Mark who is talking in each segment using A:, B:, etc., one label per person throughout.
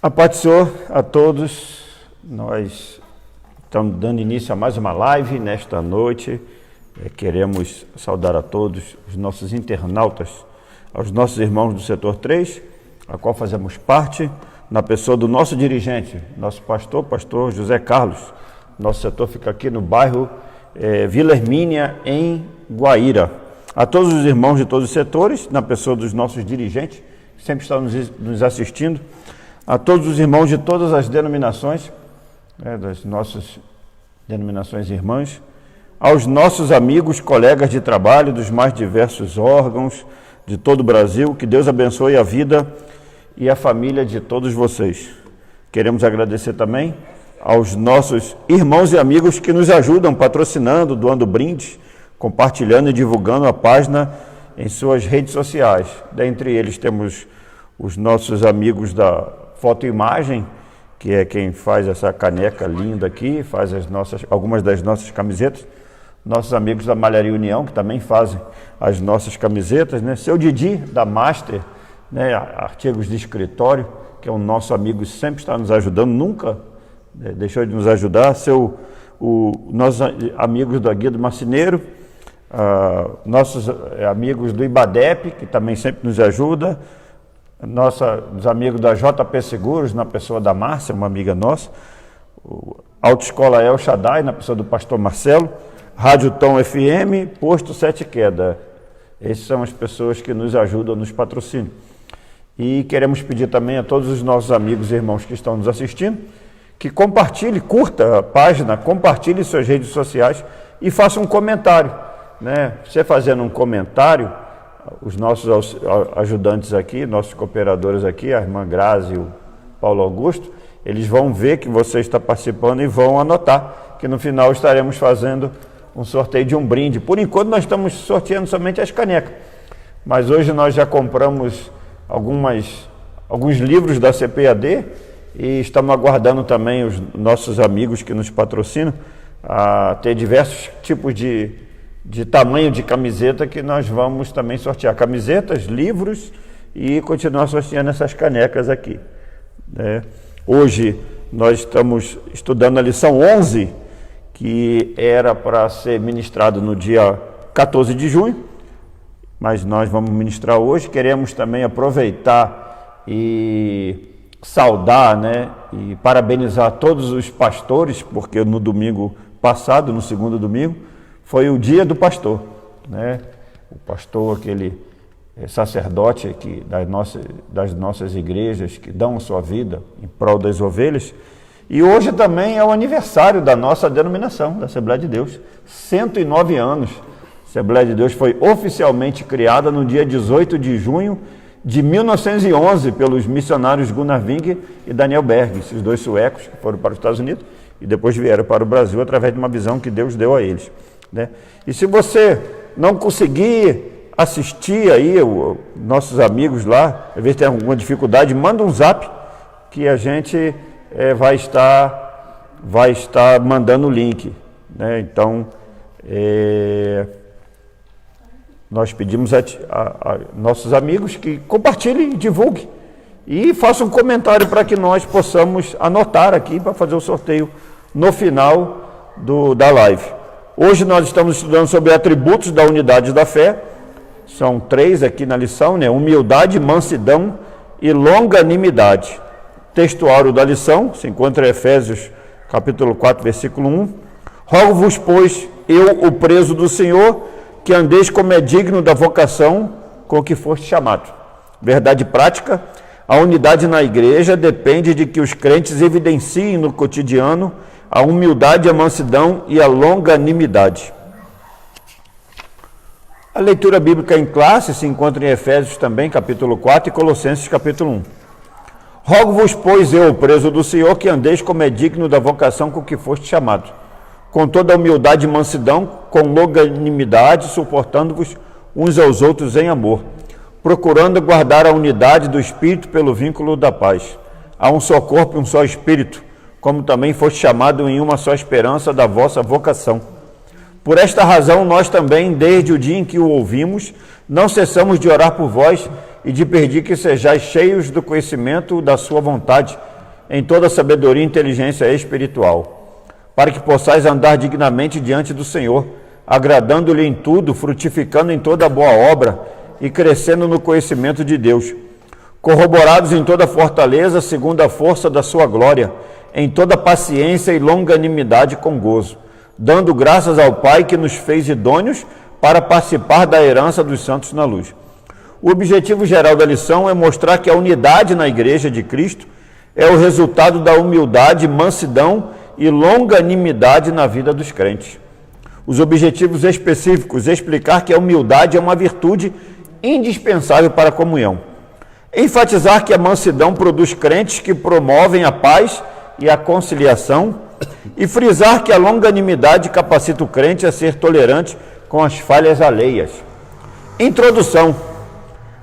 A: A paz do Senhor a todos. Nós estamos dando início a mais uma live nesta noite. Queremos saudar a todos os nossos internautas, aos nossos irmãos do setor 3, a qual fazemos parte, na pessoa do nosso dirigente, nosso pastor José Carlos. Nosso setor fica aqui no bairro Vila Hermínia, em Guaíra. A todos os irmãos de todos os setores, na pessoa dos nossos dirigentes, que sempre estão nos assistindo, a todos os irmãos de todas as denominações, das nossas denominações irmãs, aos nossos amigos, colegas de trabalho dos mais diversos órgãos de todo o Brasil, que Deus abençoe a vida e a família de todos vocês. Queremos agradecer também aos nossos irmãos e amigos que nos ajudam patrocinando, doando brindes, compartilhando e divulgando a página em suas redes sociais. Dentre eles temos os nossos amigos da Foto e Imagem, que é quem faz essa caneca linda aqui, faz algumas das nossas camisetas. Nossos amigos da Malharia União, que também fazem as nossas camisetas, né? Seu Didi, da Master, né? Artigos de escritório, que é um nosso amigo e sempre está nos ajudando, nunca deixou de nos ajudar. Nossos amigos da Guia do Marceneiro, nossos amigos do Ibadep, que também sempre nos ajuda, nossos amigos da JP Seguros, na pessoa da Márcia, uma amiga nossa, Autoescola El Shaddai, na pessoa do pastor Marcelo, Rádio Tom FM, Posto Sete Queda. Essas são as pessoas que nos ajudam, nos patrocinam. E queremos pedir também a todos os nossos amigos e irmãos que estão nos assistindo, que compartilhe, curta a página, compartilhe suas redes sociais e faça um comentário, né? Você fazendo um comentário, os nossos ajudantes aqui, nossos cooperadores aqui, a irmã Grazi e o Paulo Augusto, eles vão ver que você está participando e vão anotar que no final estaremos fazendo um sorteio de um brinde. Por enquanto nós estamos sorteando somente as canecas, mas hoje nós já compramos alguns livros da CPAD e estamos aguardando também os nossos amigos que nos patrocinam a ter diversos tipos de tamanho de camiseta que nós vamos também sortear. Camisetas, livros e continuar sorteando essas canecas aqui, né? Hoje nós estamos estudando a lição 11, que era para ser ministrado no dia 14 de junho, mas nós vamos ministrar hoje. Queremos também aproveitar e saudar, né, e parabenizar todos os pastores, porque no domingo passado, no segundo domingo, foi o dia do pastor, né? O pastor, aquele sacerdote aqui das nossas igrejas que dão a sua vida em prol das ovelhas. E hoje também é o aniversário da nossa denominação, da Assembleia de Deus, 109 anos. A Assembleia de Deus foi oficialmente criada no dia 18 de junho de 1911 pelos missionários Gunnar Wing e Daniel Berg, esses dois suecos que foram para os Estados Unidos e depois vieram para o Brasil através de uma visão que Deus deu a eles, né? E se você não conseguir assistir aí nossos amigos lá, às vezes tem alguma dificuldade, manda um zap que a gente vai estar mandando o link, né? Então, nós pedimos a nossos amigos que compartilhem, divulguem e façam um comentário para que nós possamos anotar aqui para fazer o sorteio no final da live. Hoje nós estamos estudando sobre atributos da unidade da fé. São 3 aqui na lição, né? Humildade, mansidão e longanimidade. Textuário da lição se encontra em Efésios capítulo 4, versículo 1. Rogo-vos, pois, eu, o preso do Senhor, que andeis como é digno da vocação com que foste chamado. Verdade prática: a unidade na igreja depende de que os crentes evidenciem no cotidiano a humildade, a mansidão e a longanimidade. A leitura bíblica em classe se encontra em Efésios também, capítulo 4, e Colossenses, capítulo 1. Rogo-vos, pois, eu, preso do Senhor, que andeis como é digno da vocação com que foste chamado, com toda a humildade e mansidão, com longanimidade, suportando-vos uns aos outros em amor, procurando guardar a unidade do Espírito pelo vínculo da paz. Há um só corpo e um só Espírito, como também foste chamado em uma só esperança da vossa vocação. Por esta razão, nós também, desde o dia em que o ouvimos, não cessamos de orar por vós e de pedir que sejais cheios do conhecimento da sua vontade, em toda sabedoria e inteligência espiritual, para que possais andar dignamente diante do Senhor, agradando-lhe em tudo, frutificando em toda boa obra e crescendo no conhecimento de Deus, corroborados em toda fortaleza, segundo a força da sua glória, em toda paciência e longanimidade com gozo, dando graças ao Pai que nos fez idôneos para participar da herança dos santos na luz. O objetivo geral da lição é mostrar que a unidade na Igreja de Cristo é o resultado da humildade, mansidão e longanimidade na vida dos crentes. Os objetivos específicos: explicar que a humildade é uma virtude indispensável para a comunhão. Enfatizar que a mansidão produz crentes que promovem a paz e a conciliação. E frisar que a longanimidade capacita o crente a ser tolerante com as falhas alheias. Introdução.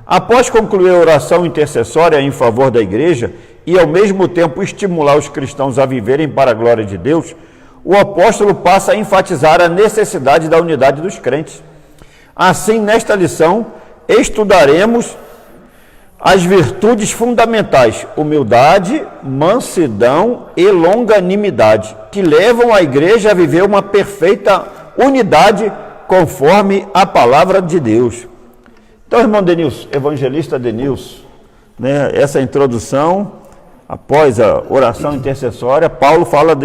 A: Após concluir a oração intercessória em favor da Igreja e ao mesmo tempo estimular os cristãos a viverem para a glória de Deus, o apóstolo passa a enfatizar a necessidade da unidade dos crentes. Assim, nesta lição, estudaremos as virtudes fundamentais: humildade, mansidão e longanimidade, que levam a Igreja a viver uma perfeita unidade conforme a palavra de Deus. Então, irmão Denilson, evangelista Denilson, essa introdução, após a oração intercessória, Paulo fala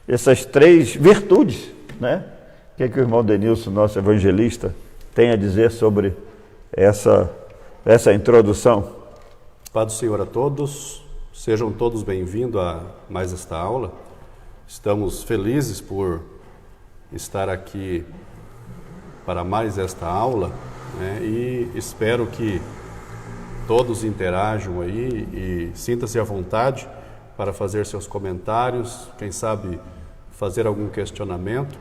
A: essas três virtudes, né? O que o irmão Denilson, nosso evangelista, tem a dizer sobre essa introdução?
B: Paz do Senhor a todos, sejam todos bem-vindos a mais esta aula. Estamos felizes por estar aqui para mais esta aula, né? E espero que todos interajam aí e sinta-se à vontade para fazer seus comentários, quem sabe fazer algum questionamento.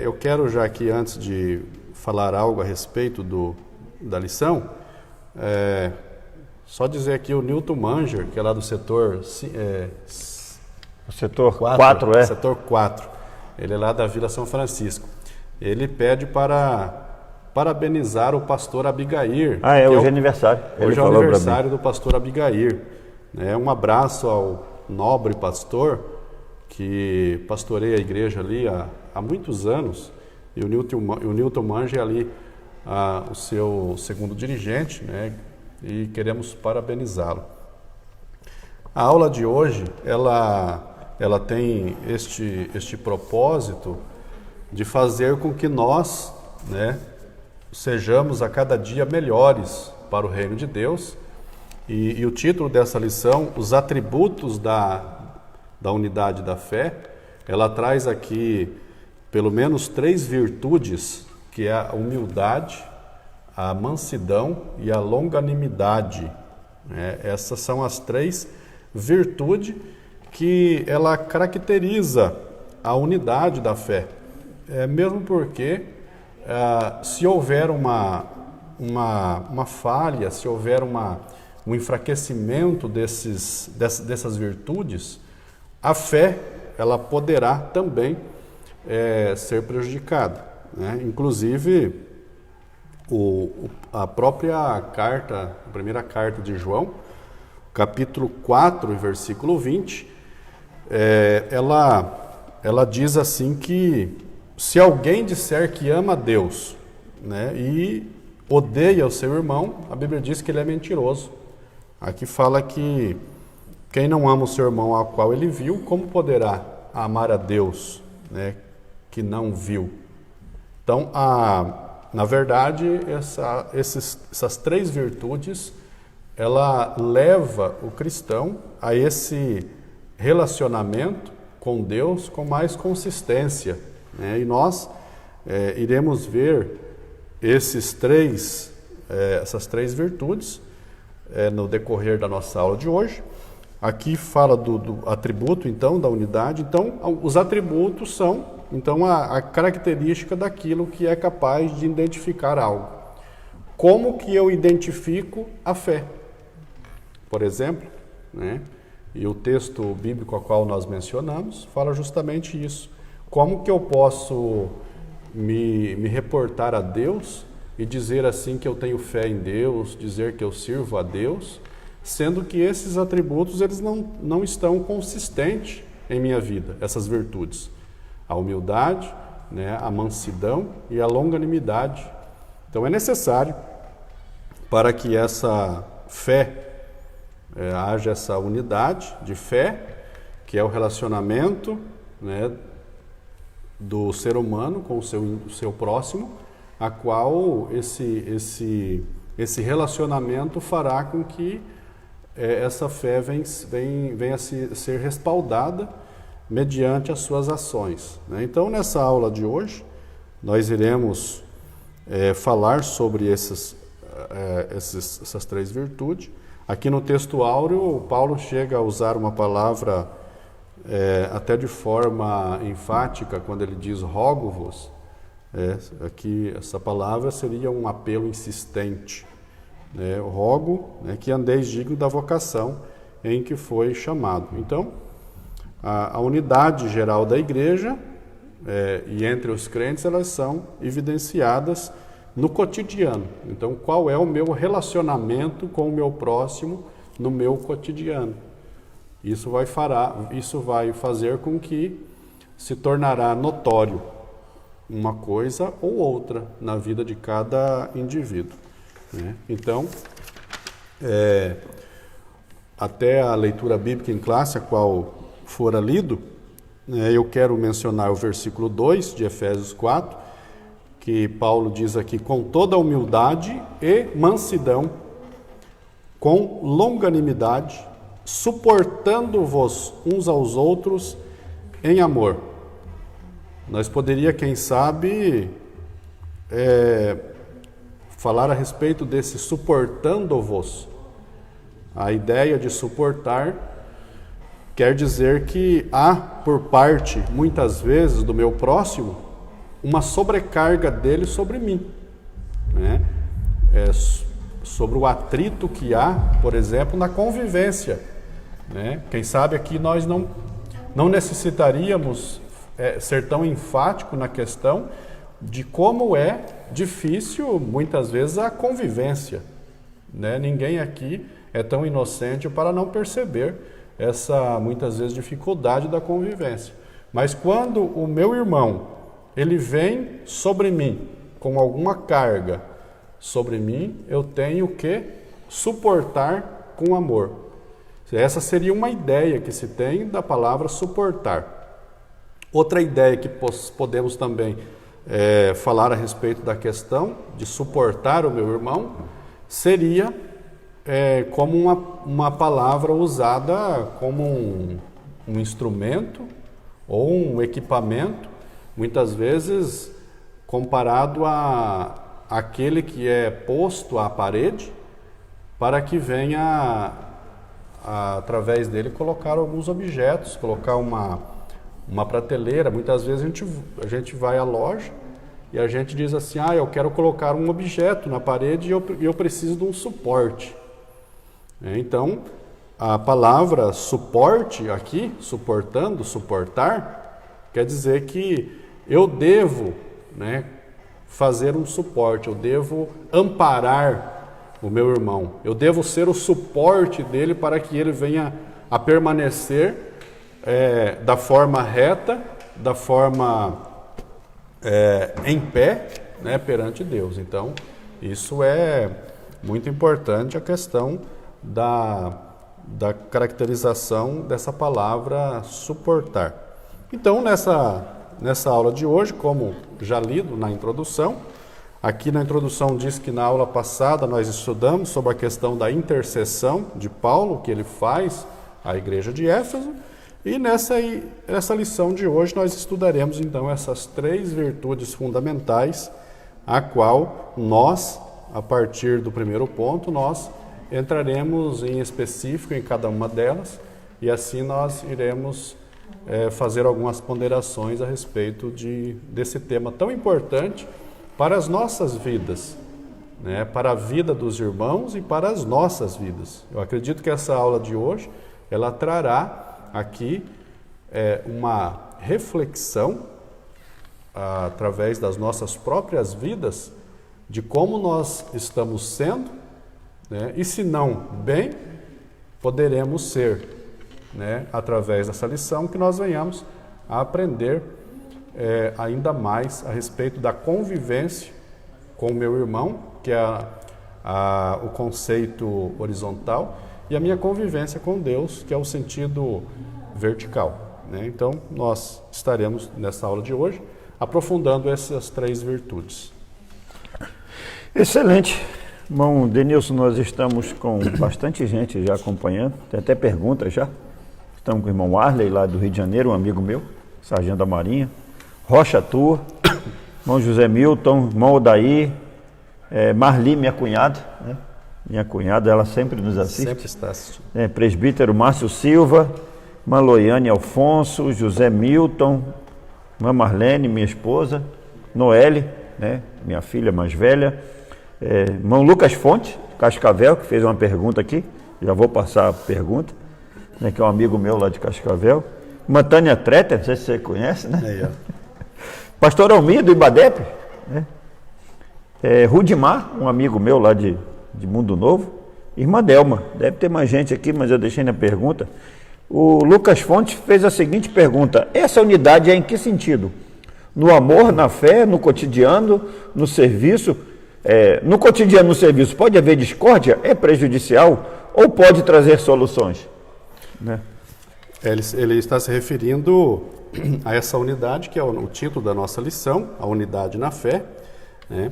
B: Eu quero já aqui, antes de falar algo a respeito da lição, só dizer aqui o Newton Manger, que é lá do setor...
A: setor 4,
B: Setor 4. Ele é lá da Vila São Francisco. Ele pede para parabenizar o pastor Abigair.
A: Hoje é aniversário.
B: Hoje é o aniversário do pastor Abigair. Um abraço ao nobre pastor que pastoreia a igreja ali há muitos anos. E o Newton Manger ali, o seu segundo dirigente, né? E queremos parabenizá-lo. A aula de hoje, ela tem este propósito de fazer com que nós, né, sejamos a cada dia melhores para o reino de Deus. E o título dessa lição, os atributos da unidade da fé, ela traz aqui pelo menos 3 virtudes, que é a humildade, a mansidão e a longanimidade. Essas são as 3 virtudes que ela caracteriza a unidade da fé. Mesmo porque se houver uma falha, se houver um enfraquecimento dessas virtudes, a fé ela poderá também ser prejudicada, né? Inclusive, a própria carta, a primeira carta de João, capítulo 4, versículo 20, ela diz assim que se alguém disser que ama a Deus, né, e odeia o seu irmão, a Bíblia diz que ele é mentiroso. Aqui fala que quem não ama o seu irmão ao qual ele viu, como poderá amar a Deus, né, que não viu? Então, na verdade, essas 3 virtudes, ela leva o cristão a esse relacionamento com Deus com mais consistência, né? E nós iremos ver essas três virtudes no decorrer da nossa aula de hoje. Aqui fala do atributo, então, da unidade. Então, os atributos são, então, a característica daquilo que é capaz de identificar algo. Como que eu identifico a fé? Por exemplo, né? E o texto bíblico ao qual nós mencionamos fala justamente isso. Como que eu posso me reportar a Deus e dizer assim que eu tenho fé em Deus, dizer que eu sirvo a Deus, sendo que esses atributos eles não estão consistentes em minha vida, essas virtudes. A humildade, né, a mansidão e a longanimidade. Então é necessário, para que essa fé, haja essa unidade de fé, que é o relacionamento, né, do ser humano com o seu próximo, a qual esse relacionamento fará com que essa fé venha a ser respaldada mediante as suas ações, né? Então, nessa aula de hoje, nós iremos falar sobre essas 3 virtudes. Aqui no texto áureo, Paulo chega a usar uma palavra até de forma enfática, quando ele diz rogo-vos. Aqui essa palavra seria um apelo insistente. Rogo, que andeis digno da vocação em que foi chamado. Então, a unidade geral da igreja e entre os crentes, elas são evidenciadas no cotidiano. Então, qual é o meu relacionamento com o meu próximo no meu cotidiano? Isso vai fazer com que se tornará notório uma coisa ou outra na vida de cada indivíduo, né? Então, até a leitura bíblica em classe, a qual fora lido, eu quero mencionar o versículo 2 de Efésios 4, que Paulo diz aqui: com toda humildade e mansidão, com longanimidade, suportando-vos uns aos outros em amor. Nós poderíamos, quem sabe, falar a respeito desse suportando-vos. A ideia de suportar quer dizer que há por parte, muitas vezes, do meu próximo, uma sobrecarga dele sobre mim, né? Sobre o atrito que há, por exemplo, na convivência, né? Quem sabe aqui nós não necessitaríamos ser tão enfático na questão de como é difícil, muitas vezes, a convivência, né? Ninguém aqui é tão inocente para não perceber essa, muitas vezes, dificuldade da convivência. Mas quando o meu irmão, ele vem sobre mim com alguma carga sobre mim, eu tenho que suportar com amor. Essa seria uma ideia que se tem da palavra suportar. Outra ideia que podemos também falar a respeito da questão de suportar o meu irmão seria como uma palavra usada como um instrumento ou um equipamento, muitas vezes comparado a aquele que é posto à parede para que venha, através dele, colocar alguns objetos, colocar uma prateleira. Muitas vezes a gente vai à loja e a gente diz assim: eu quero colocar um objeto na parede e eu preciso de um suporte. Então, a palavra suporte aqui, suportando, suportar, quer dizer que eu devo, né, fazer um suporte, eu devo amparar o meu irmão, eu devo ser o suporte dele para que ele venha a permanecer da forma reta, da forma em pé, né, perante Deus. Então, isso é muito importante, a questão da caracterização dessa palavra suportar. Então, nessa aula de hoje, como já lido na introdução, aqui na introdução diz que na aula passada nós estudamos sobre a questão da intercessão de Paulo, que ele faz à igreja de Éfeso, e nessa lição de hoje nós estudaremos então essas 3 virtudes fundamentais, a qual nós, a partir do primeiro ponto, nós entraremos em específico em cada uma delas, e assim nós iremos fazer algumas ponderações a respeito desse tema tão importante para as nossas vidas, né? Para a vida dos irmãos e para as nossas vidas. Eu acredito que essa aula de hoje, ela trará aqui uma reflexão através das nossas próprias vidas de como nós estamos sendo, né? E se não bem, poderemos ser, né? Através dessa lição que nós venhamos a aprender ainda mais a respeito da convivência com o meu irmão, que é o conceito horizontal, e a minha convivência com Deus, que é o sentido vertical, né? Então, nós estaremos nessa aula de hoje aprofundando essas 3 virtudes.
A: Excelente. Irmão Denilson, nós estamos com bastante gente já acompanhando, tem até perguntas já. Estamos com o irmão Arley, lá do Rio de Janeiro, um amigo meu, sargento da Marinha, Rocha Tua, irmão José Milton, irmão Odaí, Marli, minha cunhada, né? Minha cunhada, ela sempre nos assiste.
B: Sempre está assistindo.
A: Presbítero Márcio Silva, irmã Loiane Alfonso, José Milton, irmã Marlene, minha esposa, Noelle, né? Minha filha mais velha, irmão Lucas Fonte, Cascavel, que fez uma pergunta aqui, já vou passar a pergunta, né? Que é um amigo meu lá de Cascavel, irmã Tânia Treter, não sei se você conhece, né? Pastor Almir, do Ibadep, né? Rudimar, um amigo meu lá de Mundo Novo, irmã Delma, deve ter mais gente aqui, mas eu deixei na pergunta. O Lucas Fontes fez a seguinte pergunta: essa unidade é em que sentido? No amor, na fé, no cotidiano, no serviço? No cotidiano, no serviço, pode haver discórdia? É prejudicial? Ou pode trazer soluções? Né?
B: Ele está se referindo a essa unidade, que é o título da nossa lição, a unidade na fé, né?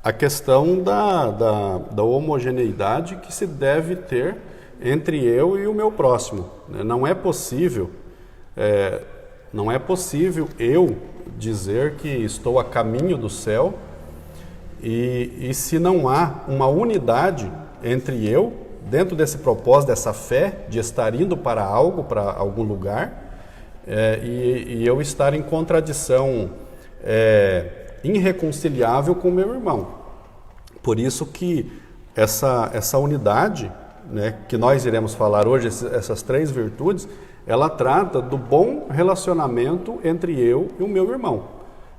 B: A questão da homogeneidade que se deve ter entre eu e o meu próximo, né? Não é possível eu dizer que estou a caminho do céu e se não há uma unidade entre eu, dentro desse propósito, dessa fé, de estar indo para algo, para algum lugar, e eu estar em contradição irreconciliável com o meu irmão. Por isso que essa unidade, né, que nós iremos falar hoje, essas 3 virtudes, ela trata do bom relacionamento entre eu e o meu irmão,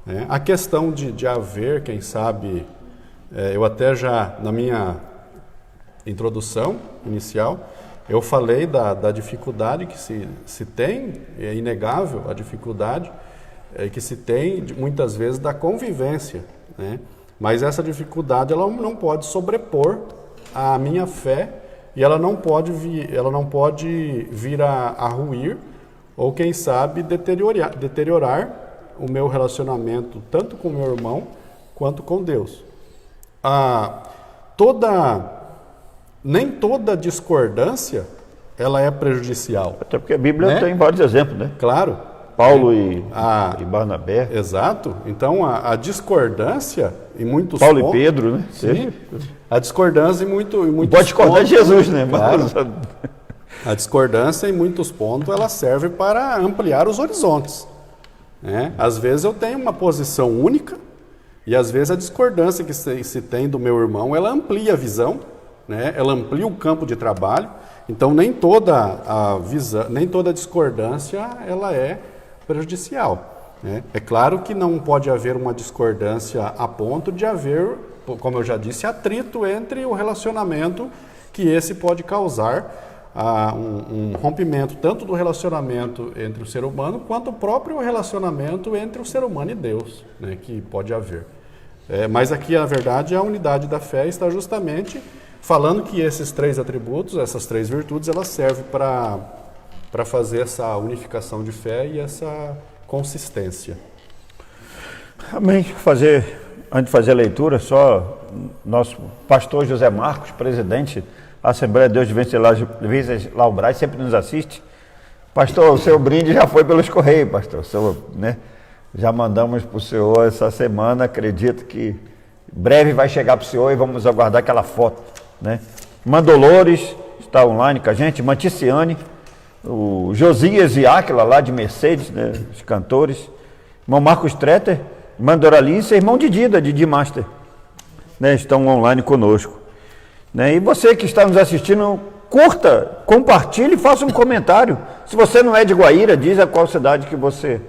B: né? A questão de haver, quem sabe, eu até já, na minha introdução inicial, eu falei da dificuldade que se tem, é inegável a dificuldade que se tem muitas vezes da convivência, né? Mas essa dificuldade ela não pode sobrepor a minha fé e ela não pode vir a ruir ou, quem sabe, deteriorar o meu relacionamento tanto com o meu irmão quanto com Deus. Nem toda discordância ela é prejudicial.
A: Até porque a Bíblia, né, tem vários exemplos, né?
B: Claro.
A: Paulo e Barnabé.
B: Exato. Então, a discordância em muitos
A: Paulo
B: pontos...
A: e Pedro, né?
B: Sim. A discordância em muitos
A: pode discordar
B: pontos,
A: de Jesus, né?
B: Claro. A discordância, em muitos pontos, ela serve para ampliar os horizontes, né? Às vezes eu tenho uma posição única e, às vezes, a discordância que se tem do meu irmão, ela amplia a visão, né? Ela amplia o campo de trabalho. Então, nem toda discordância ela é prejudicial, né? É claro que não pode haver uma discordância a ponto de haver, como eu já disse, atrito entre o relacionamento, que esse pode causar um rompimento tanto do relacionamento entre o ser humano quanto o próprio relacionamento entre o ser humano e Deus, né, que pode haver. Mas aqui, na verdade, a unidade da fé está justamente falando que esses 3 atributos, essas 3 virtudes, elas servem para fazer essa unificação de fé e essa consistência.
A: Amém. Antes de fazer a leitura, só nosso pastor José Marcos, presidente da Assembleia de Deus de Venceslau Braz, sempre nos assiste. Pastor, o seu brinde já foi pelos Correios, pastor. O senhor, né, já mandamos para o senhor essa semana, acredito que breve vai chegar para o senhor e vamos aguardar aquela foto, né? Irmã Dolores está online com a gente, irmã Ticiane, o Josias e Áquila, lá de Mercedes, né, os cantores, irmão Marcos Treter, irmã Doralice e irmão Didi Master, né, estão online conosco, né? E você que está nos assistindo, curta, compartilhe e faça um comentário. Se você não é de Guaíra, diz a qual cidade que você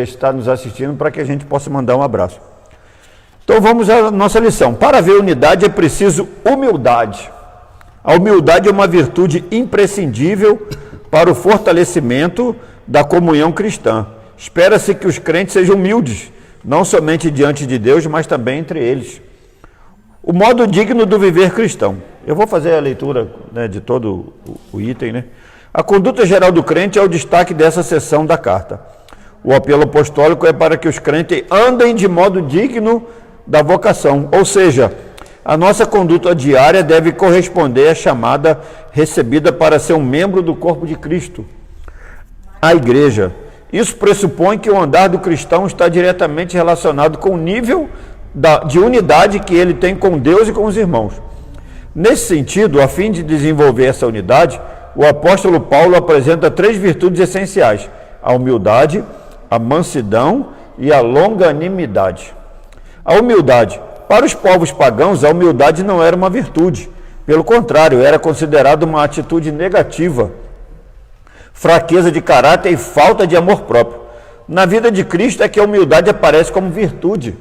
A: está nos assistindo, para que a gente possa mandar um abraço. Então vamos à nossa lição. Para haver unidade é preciso humildade. A humildade é uma virtude imprescindível para o fortalecimento da comunhão cristã. Espera-se que os crentes sejam humildes, não somente diante de Deus, mas também entre eles. O modo digno do viver cristão. Eu vou fazer a leitura, né, de todo o item, né? A conduta geral do crente é o destaque dessa seção da carta. O apelo apostólico é para que os crentes andem de modo digno da vocação, ou seja, a nossa conduta diária deve corresponder à chamada recebida para ser um membro do corpo de Cristo, a igreja. Isso pressupõe que o andar do cristão está diretamente relacionado com o nível de unidade que ele tem com Deus e com os irmãos. Nesse sentido, a fim de desenvolver essa unidade, o apóstolo Paulo apresenta 3 virtudes essenciais: a humildade, a mansidão e a longanimidade. A humildade. Para os povos pagãos, a humildade não era uma virtude. Pelo contrário, era considerada uma atitude negativa, fraqueza de caráter e falta de amor próprio. Na vida de Cristo é que a humildade aparece como virtude,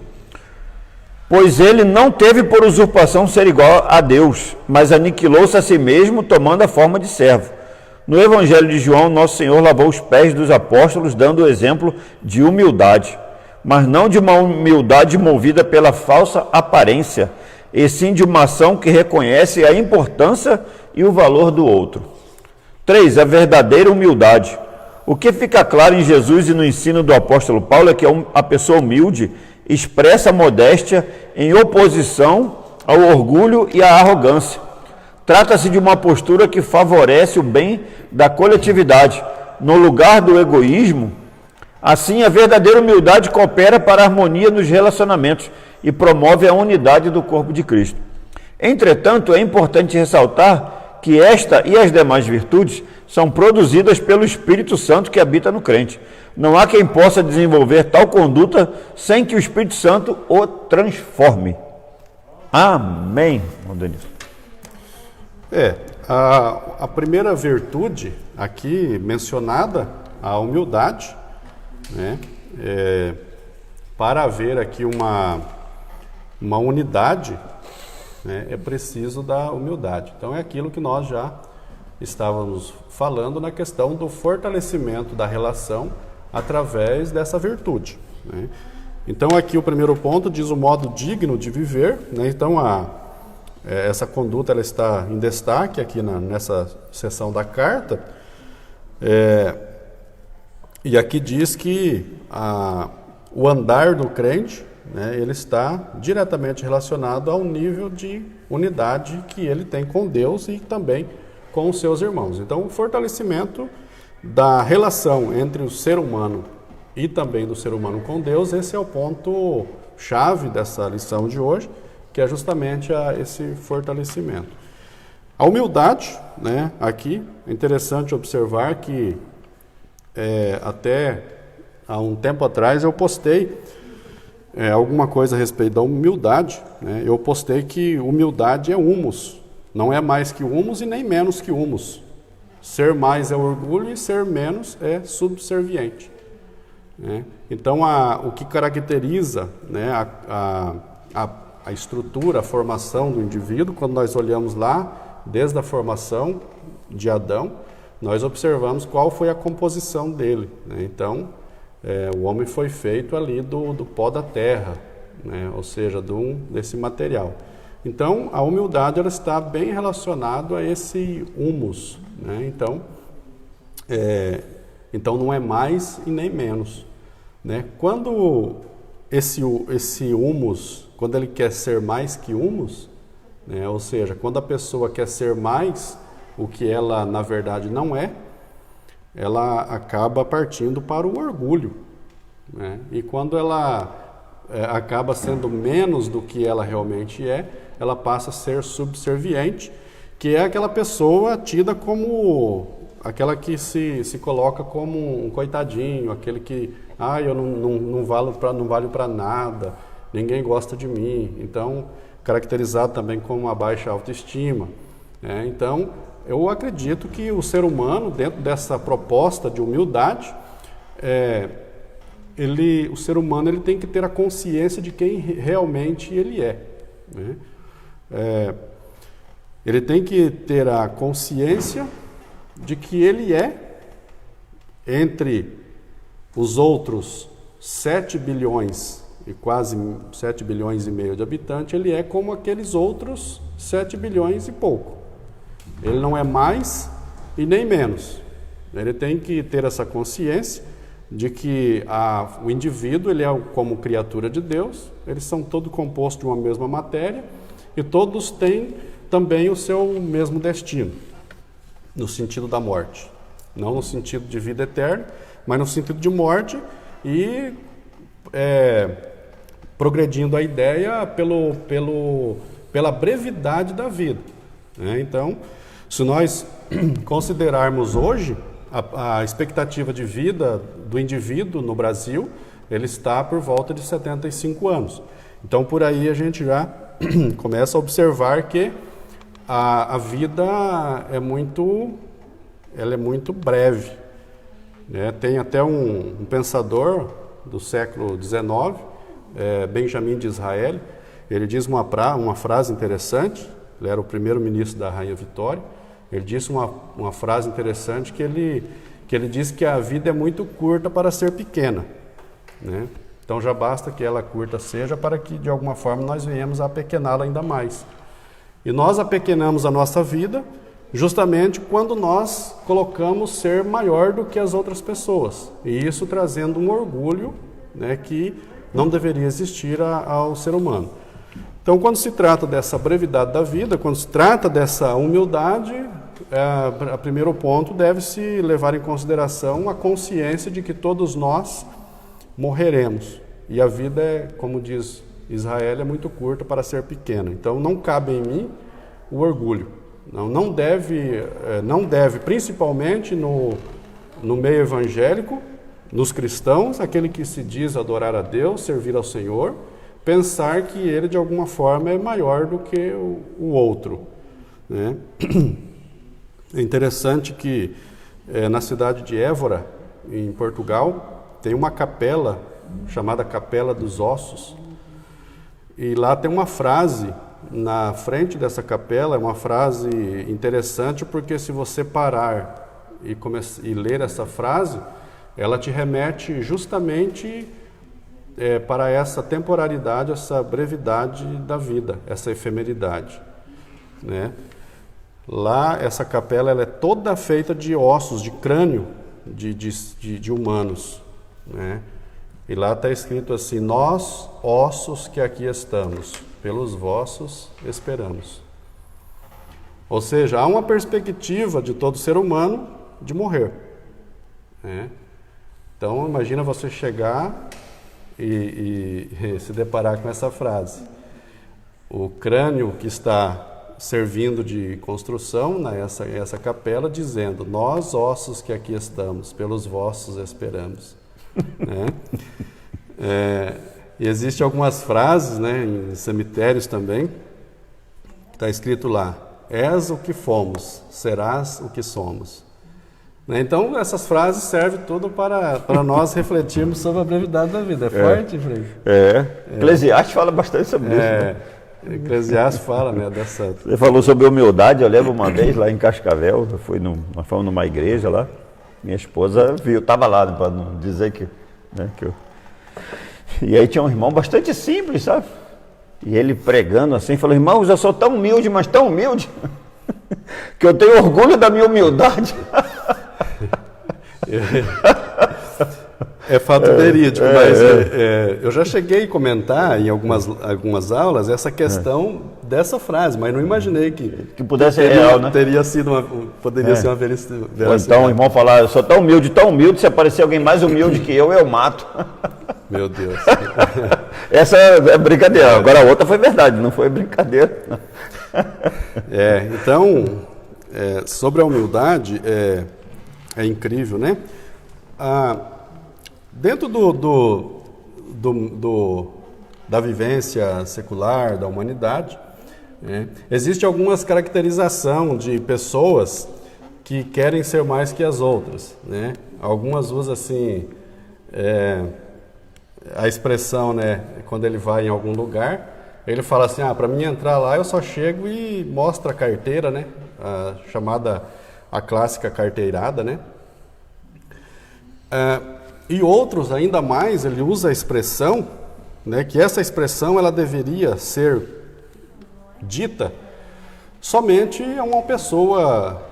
A: pois ele não teve por usurpação ser igual a Deus, mas aniquilou-se a si mesmo, tomando a forma de servo. No Evangelho de João, Nosso Senhor lavou os pés dos apóstolos, dando o exemplo de humildade, mas não de uma humildade movida pela falsa aparência, e sim de uma ação que reconhece a importância e o valor do outro. 3. A verdadeira humildade. O que fica claro em Jesus e no ensino do apóstolo Paulo é que a pessoa humilde expressa modéstia em oposição ao orgulho e à arrogância. Trata-se de uma postura que favorece o bem da coletividade, no lugar do egoísmo. Assim, a verdadeira humildade coopera para a harmonia nos relacionamentos e promove a unidade do corpo de Cristo. Entretanto, é importante ressaltar que esta e as demais virtudes são produzidas pelo Espírito Santo que habita no crente. Não há quem possa desenvolver tal conduta sem que o Espírito Santo o transforme. Amém.
B: A primeira virtude aqui mencionada, a humildade, né? Para haver aqui uma unidade, né, é preciso da humildade. Então é aquilo que nós já estávamos falando na questão do fortalecimento da relação através dessa virtude, né? Então aqui o primeiro ponto diz o modo digno de viver, né? Então essa conduta ela está em destaque aqui nessa seção da carta, e aqui diz que o andar do crente, né, ele está diretamente relacionado ao nível de unidade que ele tem com Deus e também com os seus irmãos. Então, o fortalecimento da relação entre o ser humano e também do ser humano com Deus, esse é o ponto chave dessa lição de hoje, que é justamente esse fortalecimento. A humildade, né, aqui, é interessante observar que até há um tempo atrás eu postei alguma coisa a respeito da humildade, né? Eu postei que humildade é humus, não é mais que humus e nem menos que humus. Ser mais é orgulho e ser menos é subserviente, né? Então o que caracteriza, né, a estrutura, a formação do indivíduo, quando nós olhamos lá, desde a formação de Adão, nós observamos qual foi a composição dele, né? Então, o homem foi feito ali do pó da terra, né? Ou seja, desse material. Então, a humildade ela está bem relacionada a esse humus, né? Então não é mais e nem menos, né? Quando esse humus, quando ele quer ser mais que humus, né? Ou seja, quando a pessoa quer ser mais o que ela na verdade não é, ela acaba partindo para o orgulho, né? E quando ela acaba sendo menos do que ela realmente é, ela passa a ser subserviente, que é aquela pessoa tida como aquela que se coloca como um coitadinho, aquele que eu não valho para nada, ninguém gosta de mim. Então, caracterizado também como uma baixa autoestima, né? Então, eu acredito que o ser humano, dentro dessa proposta de humildade, o ser humano ele tem que ter a consciência de quem realmente ele é, né? Ele tem que ter a consciência de que ele é, entre os outros 7 bilhões e quase 7 bilhões e meio de habitantes, ele é como aqueles outros 7 bilhões e pouco. Ele não é mais e nem menos. Ele tem que ter essa consciência de que o indivíduo ele é como criatura de Deus, eles são todos compostos de uma mesma matéria e todos têm também o seu mesmo destino, no sentido da morte. Não no sentido de vida eterna, mas no sentido de morte e progredindo a ideia pela brevidade da vida, né? Então, se nós considerarmos hoje a expectativa de vida do indivíduo no Brasil, ele está por volta de 75 anos. Então, por aí a gente já começa a observar que a vida é muito breve, né? Tem até um pensador do século XIX, Benjamin Disraeli, ele diz uma frase interessante. Ele era o primeiro-ministro da Rainha Vitória. Ele disse uma frase interessante que ele diz que a vida é muito curta para ser pequena, né? Então já basta que ela curta seja para que de alguma forma nós venhamos a apequená-la ainda mais. E nós apequenamos a nossa vida justamente quando nós colocamos ser maior do que as outras pessoas. E isso trazendo um orgulho, né, que não deveria existir ao ser humano. Então, quando se trata dessa brevidade da vida, quando se trata dessa humildade, a primeiro ponto deve-se levar em consideração a consciência de que todos nós morreremos. E a vida é, como diz Israel, é muito curta para ser pequena. Então, não cabe em mim o orgulho. Não deve, principalmente no meio evangélico, nos cristãos, aquele que se diz adorar a Deus, servir ao Senhor, pensar que ele de alguma forma é maior do que o outro, né? É interessante que na cidade de Évora, em Portugal, tem uma capela chamada Capela dos Ossos, e lá tem uma frase na frente dessa capela, é uma frase interessante porque se você parar e ler essa frase, ela te remete justamente para essa temporalidade, essa brevidade da vida, essa efemeridade, né? Lá, essa capela ela é toda feita de ossos, de crânio de humanos, né? E lá está escrito assim: nós, ossos que aqui estamos, pelos vossos esperamos. Ou seja, há uma perspectiva de todo ser humano de morrer, né? Então, imagina você chegar e se deparar com essa frase. O crânio que está servindo de construção nessa capela, dizendo: nós, ossos que aqui estamos, pelos vossos esperamos. Né? E existem algumas frases, né, em cemitérios também, está escrito lá: és o que fomos, serás o que somos. Então, essas frases servem tudo para nós refletirmos sobre a brevidade da vida. É forte, Frei?
A: Eclesiastes fala bastante sobre isso. Né?
B: Eclesiastes fala, né, dessa...
A: Você falou sobre humildade. Eu lembro uma vez lá em Cascavel, nós fomos numa igreja lá, minha esposa viu, estava lá, para não dizer que... Né, E aí tinha um irmão bastante simples, sabe? E ele pregando assim, falou: irmãos, eu sou tão humilde, mas tão humilde, que eu tenho orgulho da minha humildade.
B: É fato verídico, mas eu já cheguei a comentar em algumas aulas essa questão dessa frase, mas não imaginei que
A: pudesse ser real, né?
B: Poderia ser uma veracidade.
A: Ou então o irmão falar: eu sou tão humilde, se aparecer alguém mais humilde que eu mato.
B: Meu Deus.
A: Essa é brincadeira, agora a outra foi verdade, não foi brincadeira.
B: Então, sobre a humildade, é incrível, né? Dentro da vivência secular da humanidade, existe algumas caracterizações de pessoas que querem ser mais que as outras, né? Algumas usam assim, a expressão, né, quando ele vai em algum lugar, ele fala assim, para mim entrar lá eu só chego e mostro a carteira, né, a clássica carteirada, né. E outros, ainda mais, ele usa a expressão, né, que essa expressão ela deveria ser dita somente a uma pessoa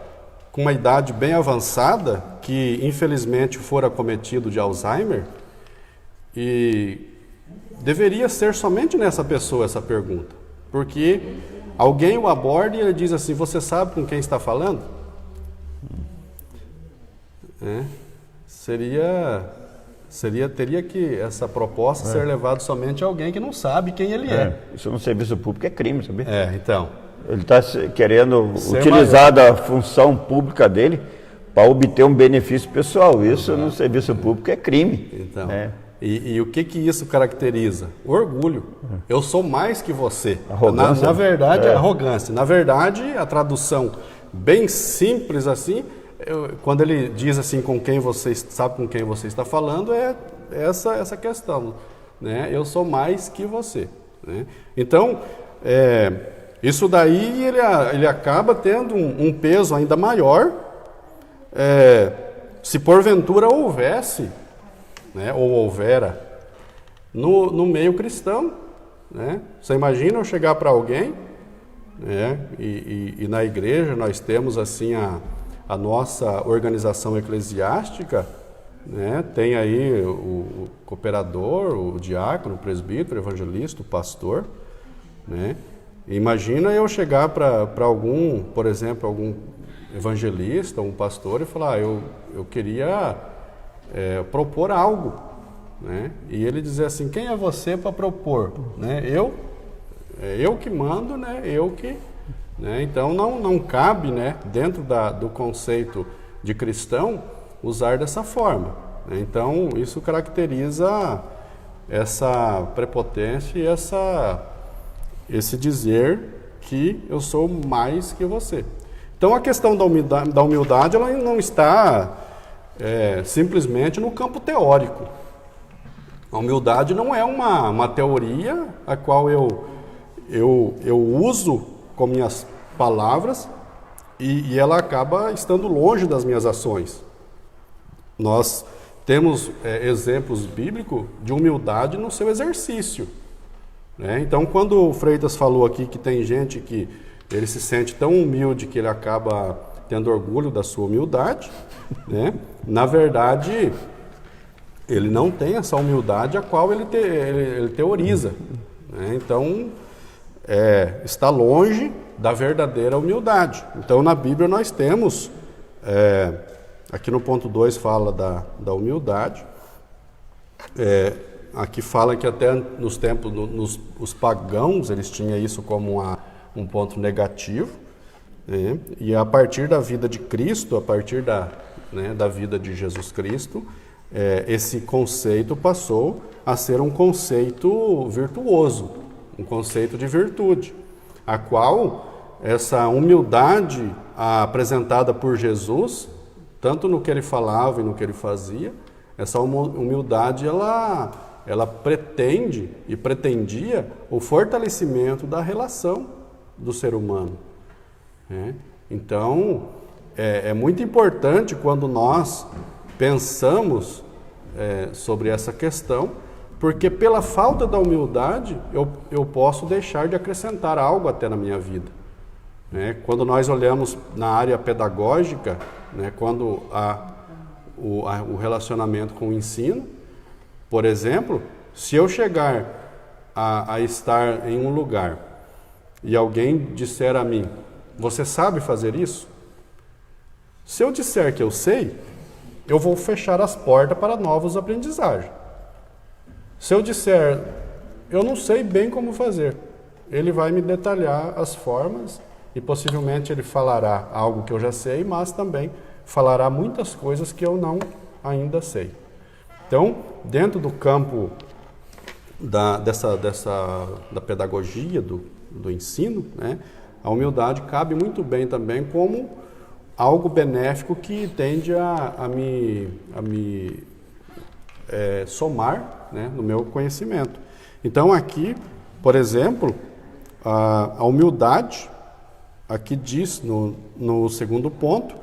B: com uma idade bem avançada, que infelizmente for acometido de Alzheimer, e deveria ser somente nessa pessoa essa pergunta, porque alguém o aborda e ele diz assim, você sabe com quem está falando? Teria que essa proposta ser levada somente a alguém que não sabe quem ele é.
A: Isso no serviço público é crime, sabia?
B: Então.
A: Ele está querendo utilizar da função pública dele para obter um benefício pessoal. Isso no serviço público é crime.
B: Então, e o que isso caracteriza? Orgulho. Eu sou mais que você.
A: Arrogância.
B: Na verdade, arrogância. Na verdade, a tradução bem simples assim, quando ele diz assim, com quem você sabe com quem você está falando, é essa questão, né? Eu sou mais que você, né? Então, isso daí ele acaba tendo um peso ainda maior, se porventura houvesse, né, ou houvera no meio cristão, né? Você imagina eu chegar para alguém, né, e na igreja nós temos assim a nossa organização eclesiástica, né, tem aí o cooperador, o diácono, o presbítero, o evangelista, o pastor, né? Imagina eu chegar para algum, por exemplo, algum evangelista, um pastor e falar, eu queria propor algo, né? E ele dizer assim, quem é você para propor? Né? Eu que mando, né? Né? Então não cabe, né, dentro do conceito de cristão usar dessa forma, né? Então isso caracteriza essa prepotência e esse dizer que eu sou mais que você. Então a questão da humildade ela não está simplesmente no campo teórico. A humildade não é uma teoria a qual eu uso com minhas palavras e ela acaba estando longe das minhas ações. Nós temos exemplos bíblicos de humildade no seu exercício, né? Então, quando o Freitas falou aqui que tem gente que ele se sente tão humilde que ele acaba tendo orgulho da sua humildade, né? Na verdade, ele não tem essa humildade a qual ele teoriza, né? Então, está longe da verdadeira humildade. Então, na Bíblia nós temos, aqui no ponto 2 fala da humildade, aqui fala que até nos tempos, os pagãos, eles tinham isso como um ponto negativo, né? E a partir da vida de Cristo, a partir da vida de Jesus Cristo, esse conceito passou a ser um conceito virtuoso, um conceito de virtude, a qual essa humildade apresentada por Jesus, tanto no que ele falava e no que ele fazia, essa humildade ela pretende e pretendia o fortalecimento da relação do ser humano, né? Então, é muito importante quando nós pensamos sobre essa questão, porque pela falta da humildade eu posso deixar de acrescentar algo até na minha vida, né? Quando nós olhamos na área pedagógica, né, quando o relacionamento com o ensino, por exemplo, se eu chegar a estar em um lugar e alguém disser a mim, você sabe fazer isso? Se eu disser que eu sei, eu vou fechar as portas para novos aprendizagens. Se eu disser, eu não sei bem como fazer, ele vai me detalhar as formas e possivelmente ele falará algo que eu já sei, mas também falará muitas coisas que eu não ainda sei. Então, dentro do campo da pedagogia, do ensino, né, a humildade cabe muito bem também como algo benéfico que tende a me somar, né, no meu conhecimento. Então aqui, por exemplo, a humildade, aqui diz no segundo ponto,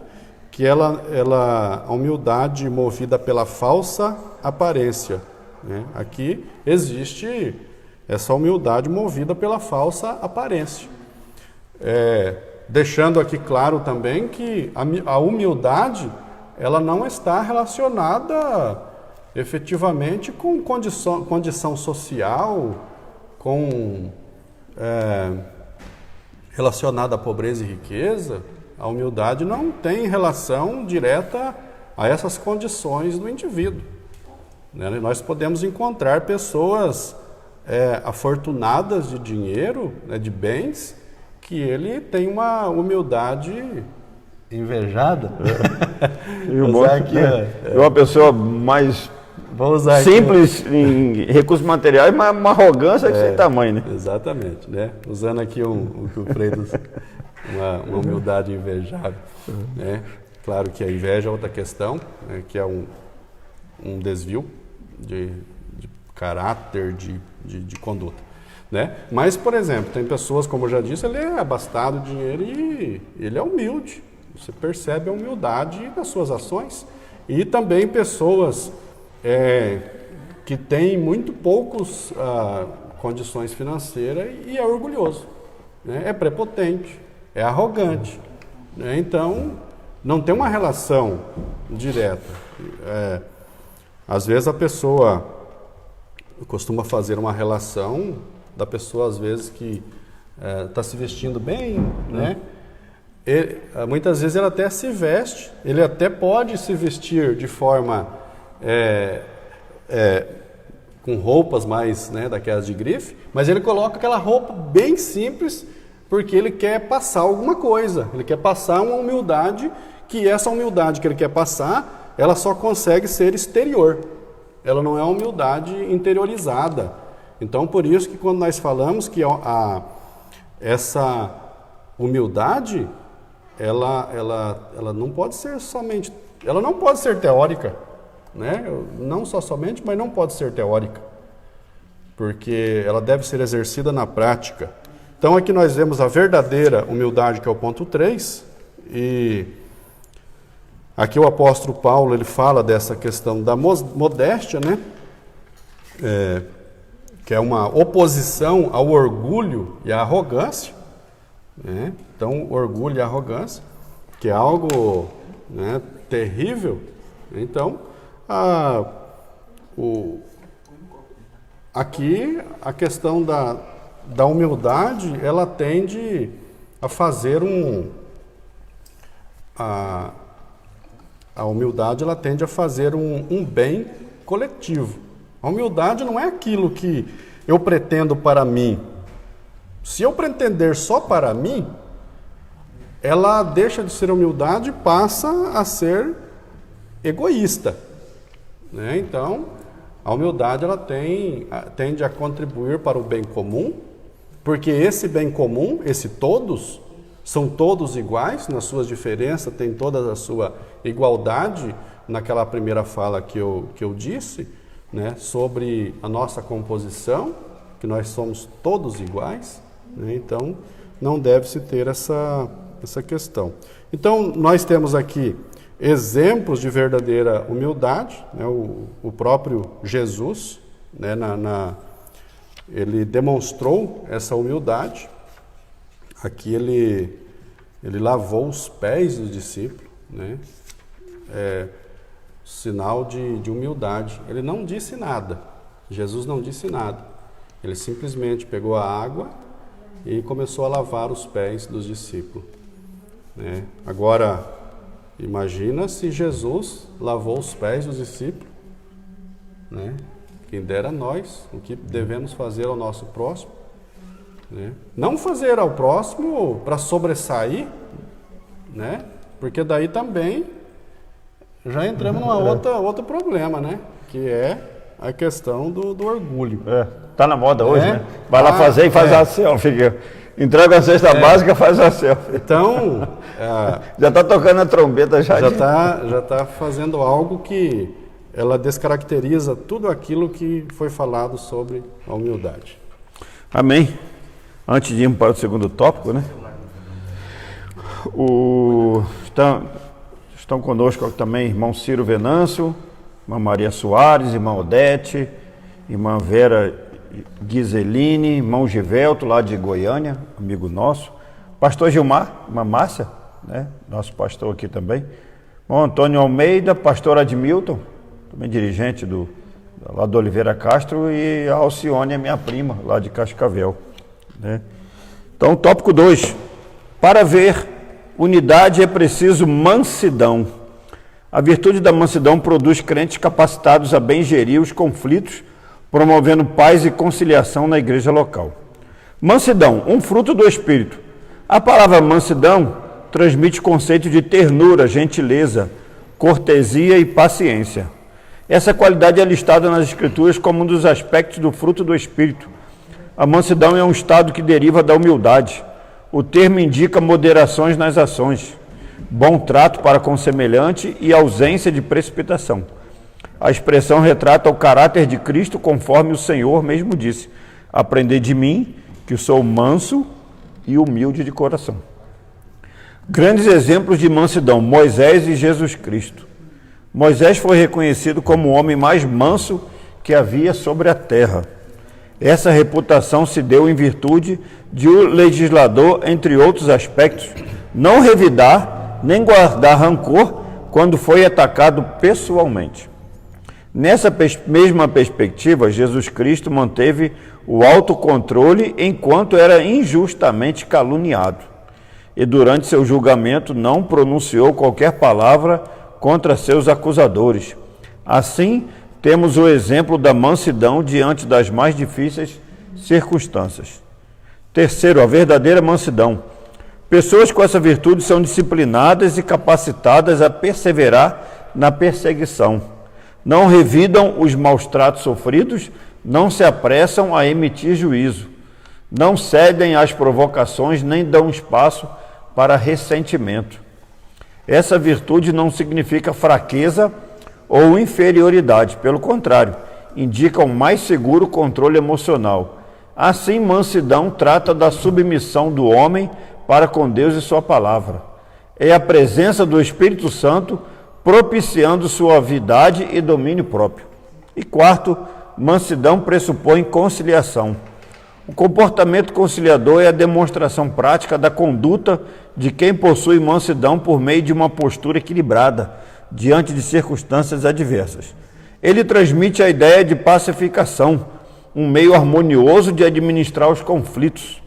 B: que a humildade movida pela falsa aparência, né? Aqui existe essa humildade movida pela falsa aparência. Deixando aqui claro também que a humildade, ela não está relacionada efetivamente com condição social, relacionada à pobreza e riqueza. A humildade não tem relação direta a essas condições do indivíduo, né? Nós podemos encontrar pessoas afortunadas de dinheiro, né, de bens, que ele tem uma humildade invejada.
A: E uma pessoa mais simples em recursos materiais, mas uma arrogância sem tamanho, né?
B: Exatamente, né? Usando aqui o que o Freitas, uma humildade invejável, né? Claro que a inveja é outra questão, né? Que é um desvio de caráter, de conduta, né? Mas, por exemplo, tem pessoas, como eu já disse, ele é abastado de dinheiro e ele é humilde. Você percebe a humildade das suas ações. E também pessoas que têm muito poucas condições financeiras e é orgulhoso, né? É prepotente, é arrogante, né? Então, não tem uma relação direta. Às vezes a pessoa costuma fazer uma relação da pessoa, às vezes, que está se vestindo bem, né? Muitas vezes ele até se veste, ele até pode se vestir de forma com roupas mais, né, daquelas de grife, mas ele coloca aquela roupa bem simples porque ele quer passar alguma coisa, ele quer passar uma humildade, que essa humildade que ele quer passar, ela só consegue ser exterior, ela não é uma humildade interiorizada. Então, por isso que quando nós falamos que essa humildade, ela não pode ser somente, ela não pode ser teórica, né? Não só somente, mas não pode ser teórica, porque ela deve ser exercida na prática. Então aqui nós vemos a verdadeira humildade, que é o ponto 3, e aqui o apóstolo Paulo, ele fala dessa questão da modéstia, né? Que é uma oposição ao orgulho e à arrogância, né? Então, orgulho e arrogância, que é algo, né, terrível. Então, aqui a questão da humildade, ela tende a fazer a humildade, ela tende a fazer um bem coletivo. A humildade não é aquilo que eu pretendo para mim. Se eu pretender só para mim, ela deixa de ser humildade e passa a ser egoísta, né? Então, a humildade, ela tende a contribuir para o bem comum, porque esse bem comum, esse todos, são todos iguais nas suas diferenças, tem toda a sua igualdade, naquela primeira fala que eu disse, né, sobre a nossa composição, que nós somos todos iguais, né? Então, não deve-se ter essa questão. Então, nós temos aqui exemplos de verdadeira humildade, né? O próprio Jesus, né, ele demonstrou essa humildade. Aqui ele lavou os pés dos discípulos, né? Sinal de humildade. Ele não disse nada, Jesus não disse nada, ele simplesmente pegou a água e começou a lavar os pés dos discípulos, né? Agora, imagina se Jesus lavou os pés dos discípulos, né? Quem dera nós, o que devemos fazer ao nosso próximo, né? Não fazer ao próximo para sobressair, né? Porque daí também já entramos numa outro problema, né? Que é a questão do orgulho.
A: Tá na moda hoje, né? Vai lá fazer e faz a selfie. Entrega a cesta básica, faz a selfie.
B: Então,
A: já está tocando a trombeta já.
B: Já tá fazendo algo que ela descaracteriza tudo aquilo que foi falado sobre a humildade.
A: Amém. Antes de irmos para o segundo tópico, né? Estão conosco também irmão Ciro Venâncio, irmã Maria Soares, irmã Odete, irmã Vera Giseline, irmão Givelto, lá de Goiânia, amigo nosso, pastor Gilmar, irmã Márcia, né? Nosso pastor aqui também, irmão Antônio Almeida, pastor Admilton, também dirigente lá do Oliveira Castro, e a Alcione, minha prima, lá de Cascavel, né? Então, tópico 2, para ver unidade é preciso mansidão. A virtude da mansidão produz crentes capacitados a bem gerir os conflitos, promovendo paz e conciliação na igreja local. Mansidão, um fruto do Espírito. A palavra mansidão transmite conceito de ternura, gentileza, cortesia e paciência. Essa qualidade é listada nas Escrituras como um dos aspectos do fruto do Espírito. A mansidão é um estado que deriva da humildade. O termo indica moderações nas ações, bom trato para com o semelhante e ausência de precipitação. A expressão retrata o caráter de Cristo conforme o Senhor mesmo disse: aprendei de mim, que sou manso e humilde de coração. Grandes exemplos de mansidão: Moisés e Jesus Cristo. Moisés foi reconhecido como o homem mais manso que havia sobre a terra. Essa reputação se deu em virtude de o legislador, entre outros aspectos, não revidar nem guardar rancor quando foi atacado pessoalmente. Nessa mesma perspectiva, Jesus Cristo manteve o autocontrole enquanto era injustamente caluniado, e durante seu julgamento não pronunciou qualquer palavra contra seus acusadores. Assim, temos o exemplo da mansidão diante das mais difíceis circunstâncias. Terceiro, a verdadeira mansidão. Pessoas com essa virtude são disciplinadas e capacitadas a perseverar na perseguição. Não revidam os maus tratos sofridos, não se apressam a emitir juízo, não cedem às provocações, nem dão espaço para ressentimento. Essa virtude não significa fraqueza ou inferioridade, pelo contrário, indica um mais seguro controle emocional. Assim, mansidão trata da submissão do homem para com Deus e sua palavra. É a presença do Espírito Santo propiciando suavidade e domínio próprio. E quarto, mansidão pressupõe conciliação. O comportamento conciliador é a demonstração prática da conduta de quem possui mansidão por meio de uma postura equilibrada diante de circunstâncias adversas. Ele transmite a ideia de pacificação, um meio harmonioso de administrar os conflitos.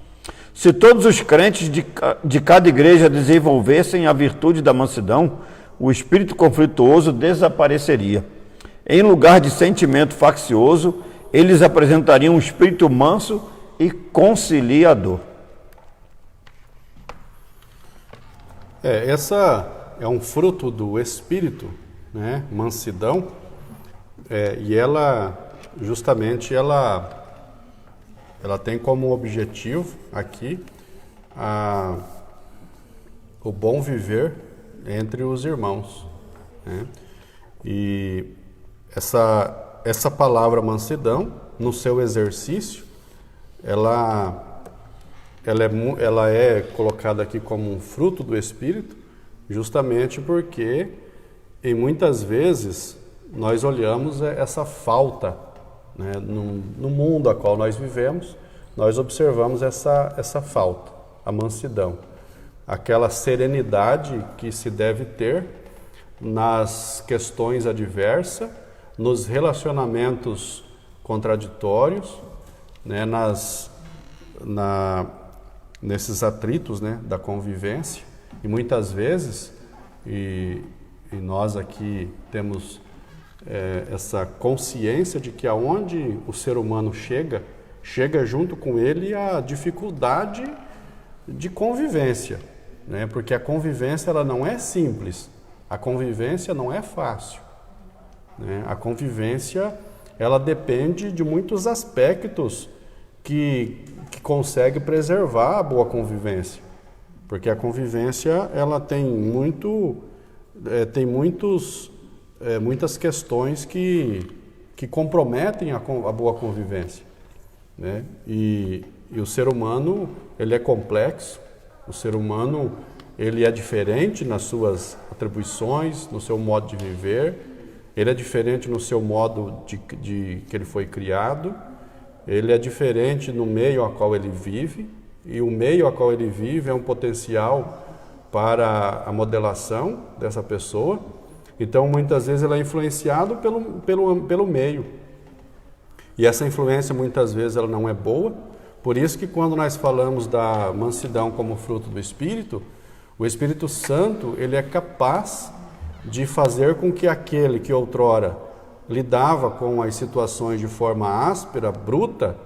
A: Se todos os crentes de cada igreja desenvolvessem a virtude da mansidão, o espírito conflituoso desapareceria. Em lugar de sentimento faccioso, eles apresentariam um espírito manso e conciliador.
B: Essa é um fruto do Espírito, né? Mansidão, e ela, justamente, ela tem como objetivo aqui o bom viver entre os irmãos, né? E essa palavra mansidão, no seu exercício, ela é colocada aqui como um fruto do Espírito, justamente porque, em muitas vezes, nós olhamos essa falta, né? No mundo a qual nós vivemos, nós observamos essa falta, a mansidão, aquela serenidade que se deve ter nas questões adversas, nos relacionamentos contraditórios, né? Nesses atritos, né? Da convivência. E muitas vezes, e nós aqui temos essa consciência de que aonde o ser humano chega junto com ele a dificuldade de convivência, né? Porque a convivência ela não é simples, a convivência não é fácil, né? A convivência ela depende de muitos aspectos que consegue preservar a boa convivência, porque a convivência ela tem muitos muitas questões que comprometem a boa convivência, né? E o ser humano, ele é complexo, o ser humano, ele é diferente nas suas atribuições, no seu modo de viver, ele é diferente no seu modo que ele foi criado, ele é diferente no meio ao qual ele vive, e o meio ao qual ele vive é um potencial para a modelação dessa pessoa. Então, muitas vezes, ele é influenciado pelo meio. E essa influência, muitas vezes, ela não é boa. Por isso que, quando nós falamos da mansidão como fruto do Espírito, o Espírito Santo, ele é capaz de fazer com que aquele que outrora lidava com as situações de forma áspera, bruta,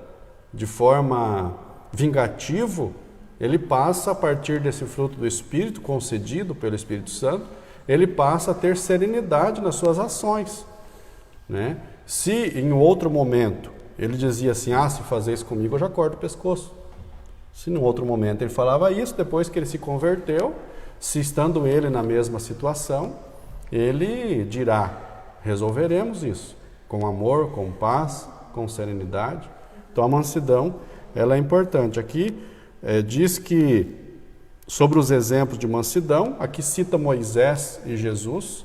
B: de forma vingativa, ele passa, a partir desse fruto do Espírito, concedido pelo Espírito Santo, ele passa a ter serenidade nas suas ações, né? Se em outro momento ele dizia assim, se fazer isso comigo eu já corto o pescoço. Se em outro momento ele falava isso, depois que ele se converteu, se estando ele na mesma situação, ele dirá, resolveremos isso, com amor, com paz, com serenidade. Então a mansidão, ela é importante. Aqui diz que, sobre os exemplos de mansidão, aqui cita Moisés e Jesus.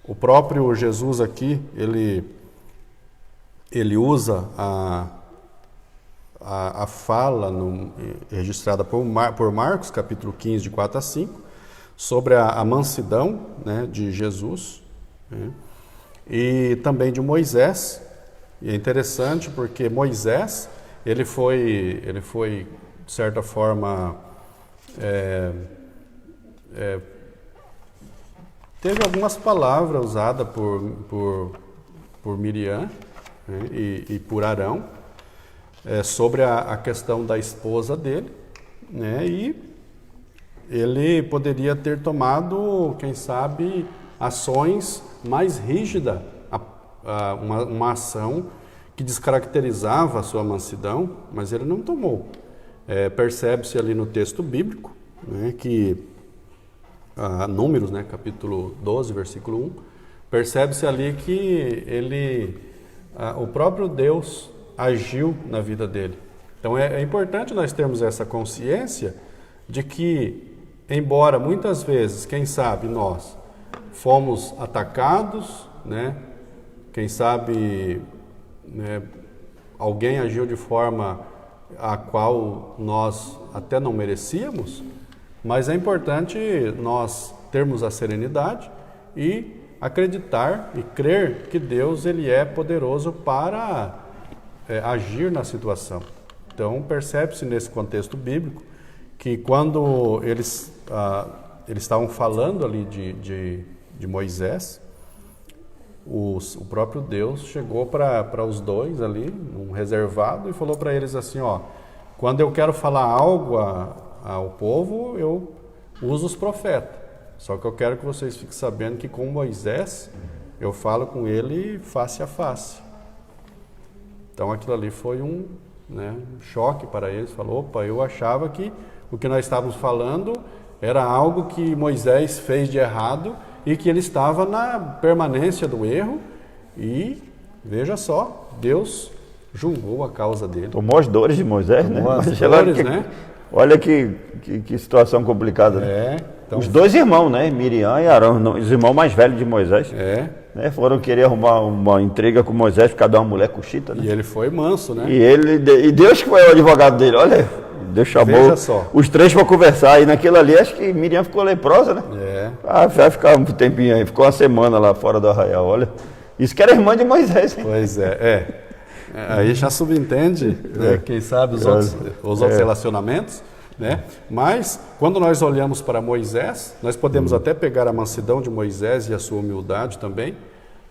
B: O próprio Jesus aqui, ele usa a fala registrada por Marcos, capítulo 15, de 4 a 5, sobre a mansidão, né, de Jesus, né, e também de Moisés. E é interessante porque Moisés, ele foi de certa forma, teve algumas palavras usadas por Miriam, né, e por Arão, sobre a questão da esposa dele, né, e ele poderia ter tomado, quem sabe, ações mais rígidas, uma ação que descaracterizava a sua mansidão, mas ele não tomou. Percebe-se ali no texto bíblico, né, que Números, né, capítulo 12, versículo 1, percebe-se ali que o próprio Deus agiu na vida dele. Então é importante nós termos essa consciência de que, embora muitas vezes, quem sabe, nós fomos atacados, né, quem sabe, né, alguém agiu de forma a qual nós até não merecíamos, mas é importante nós termos a serenidade e acreditar e crer que Deus, ele é poderoso para agir na situação. Então percebe-se nesse contexto bíblico que, quando eles estavam falando ali de Moisés, o próprio Deus chegou para os dois ali, num reservado, e falou para eles assim, quando eu quero falar algo ao povo, eu uso os profetas. Só que eu quero que vocês fiquem sabendo que com Moisés, eu falo com ele face a face. Então aquilo ali foi um choque para eles. Falou, eu achava que o que nós estávamos falando era algo que Moisés fez de errado e que ele estava na permanência do erro, e veja só, Deus julgou a causa dele.
A: Tomou as dores de Moisés,
B: Tomou
A: né?
B: as dores, né?
A: Olha que situação complicada, né?
B: Então,
A: os dois irmãos, né? Miriam e Arão, os irmãos mais velhos de Moisés, né? Foram querer arrumar uma intriga com Moisés por causa de uma mulher coxita, né?
B: E ele foi manso, né?
A: E Deus que foi o advogado dele, olha, Deus chamou os três para conversar, e naquilo ali acho que Miriam ficou leprosa, né? Vai ficar um tempinho aí, ficou uma semana lá fora do arraial, olha. Isso que era irmã de Moisés, hein?
B: Pois aí já subentende, né, quem sabe, os outros relacionamentos, né? Mas, quando nós olhamos para Moisés, nós podemos até pegar a mansidão de Moisés e a sua humildade também,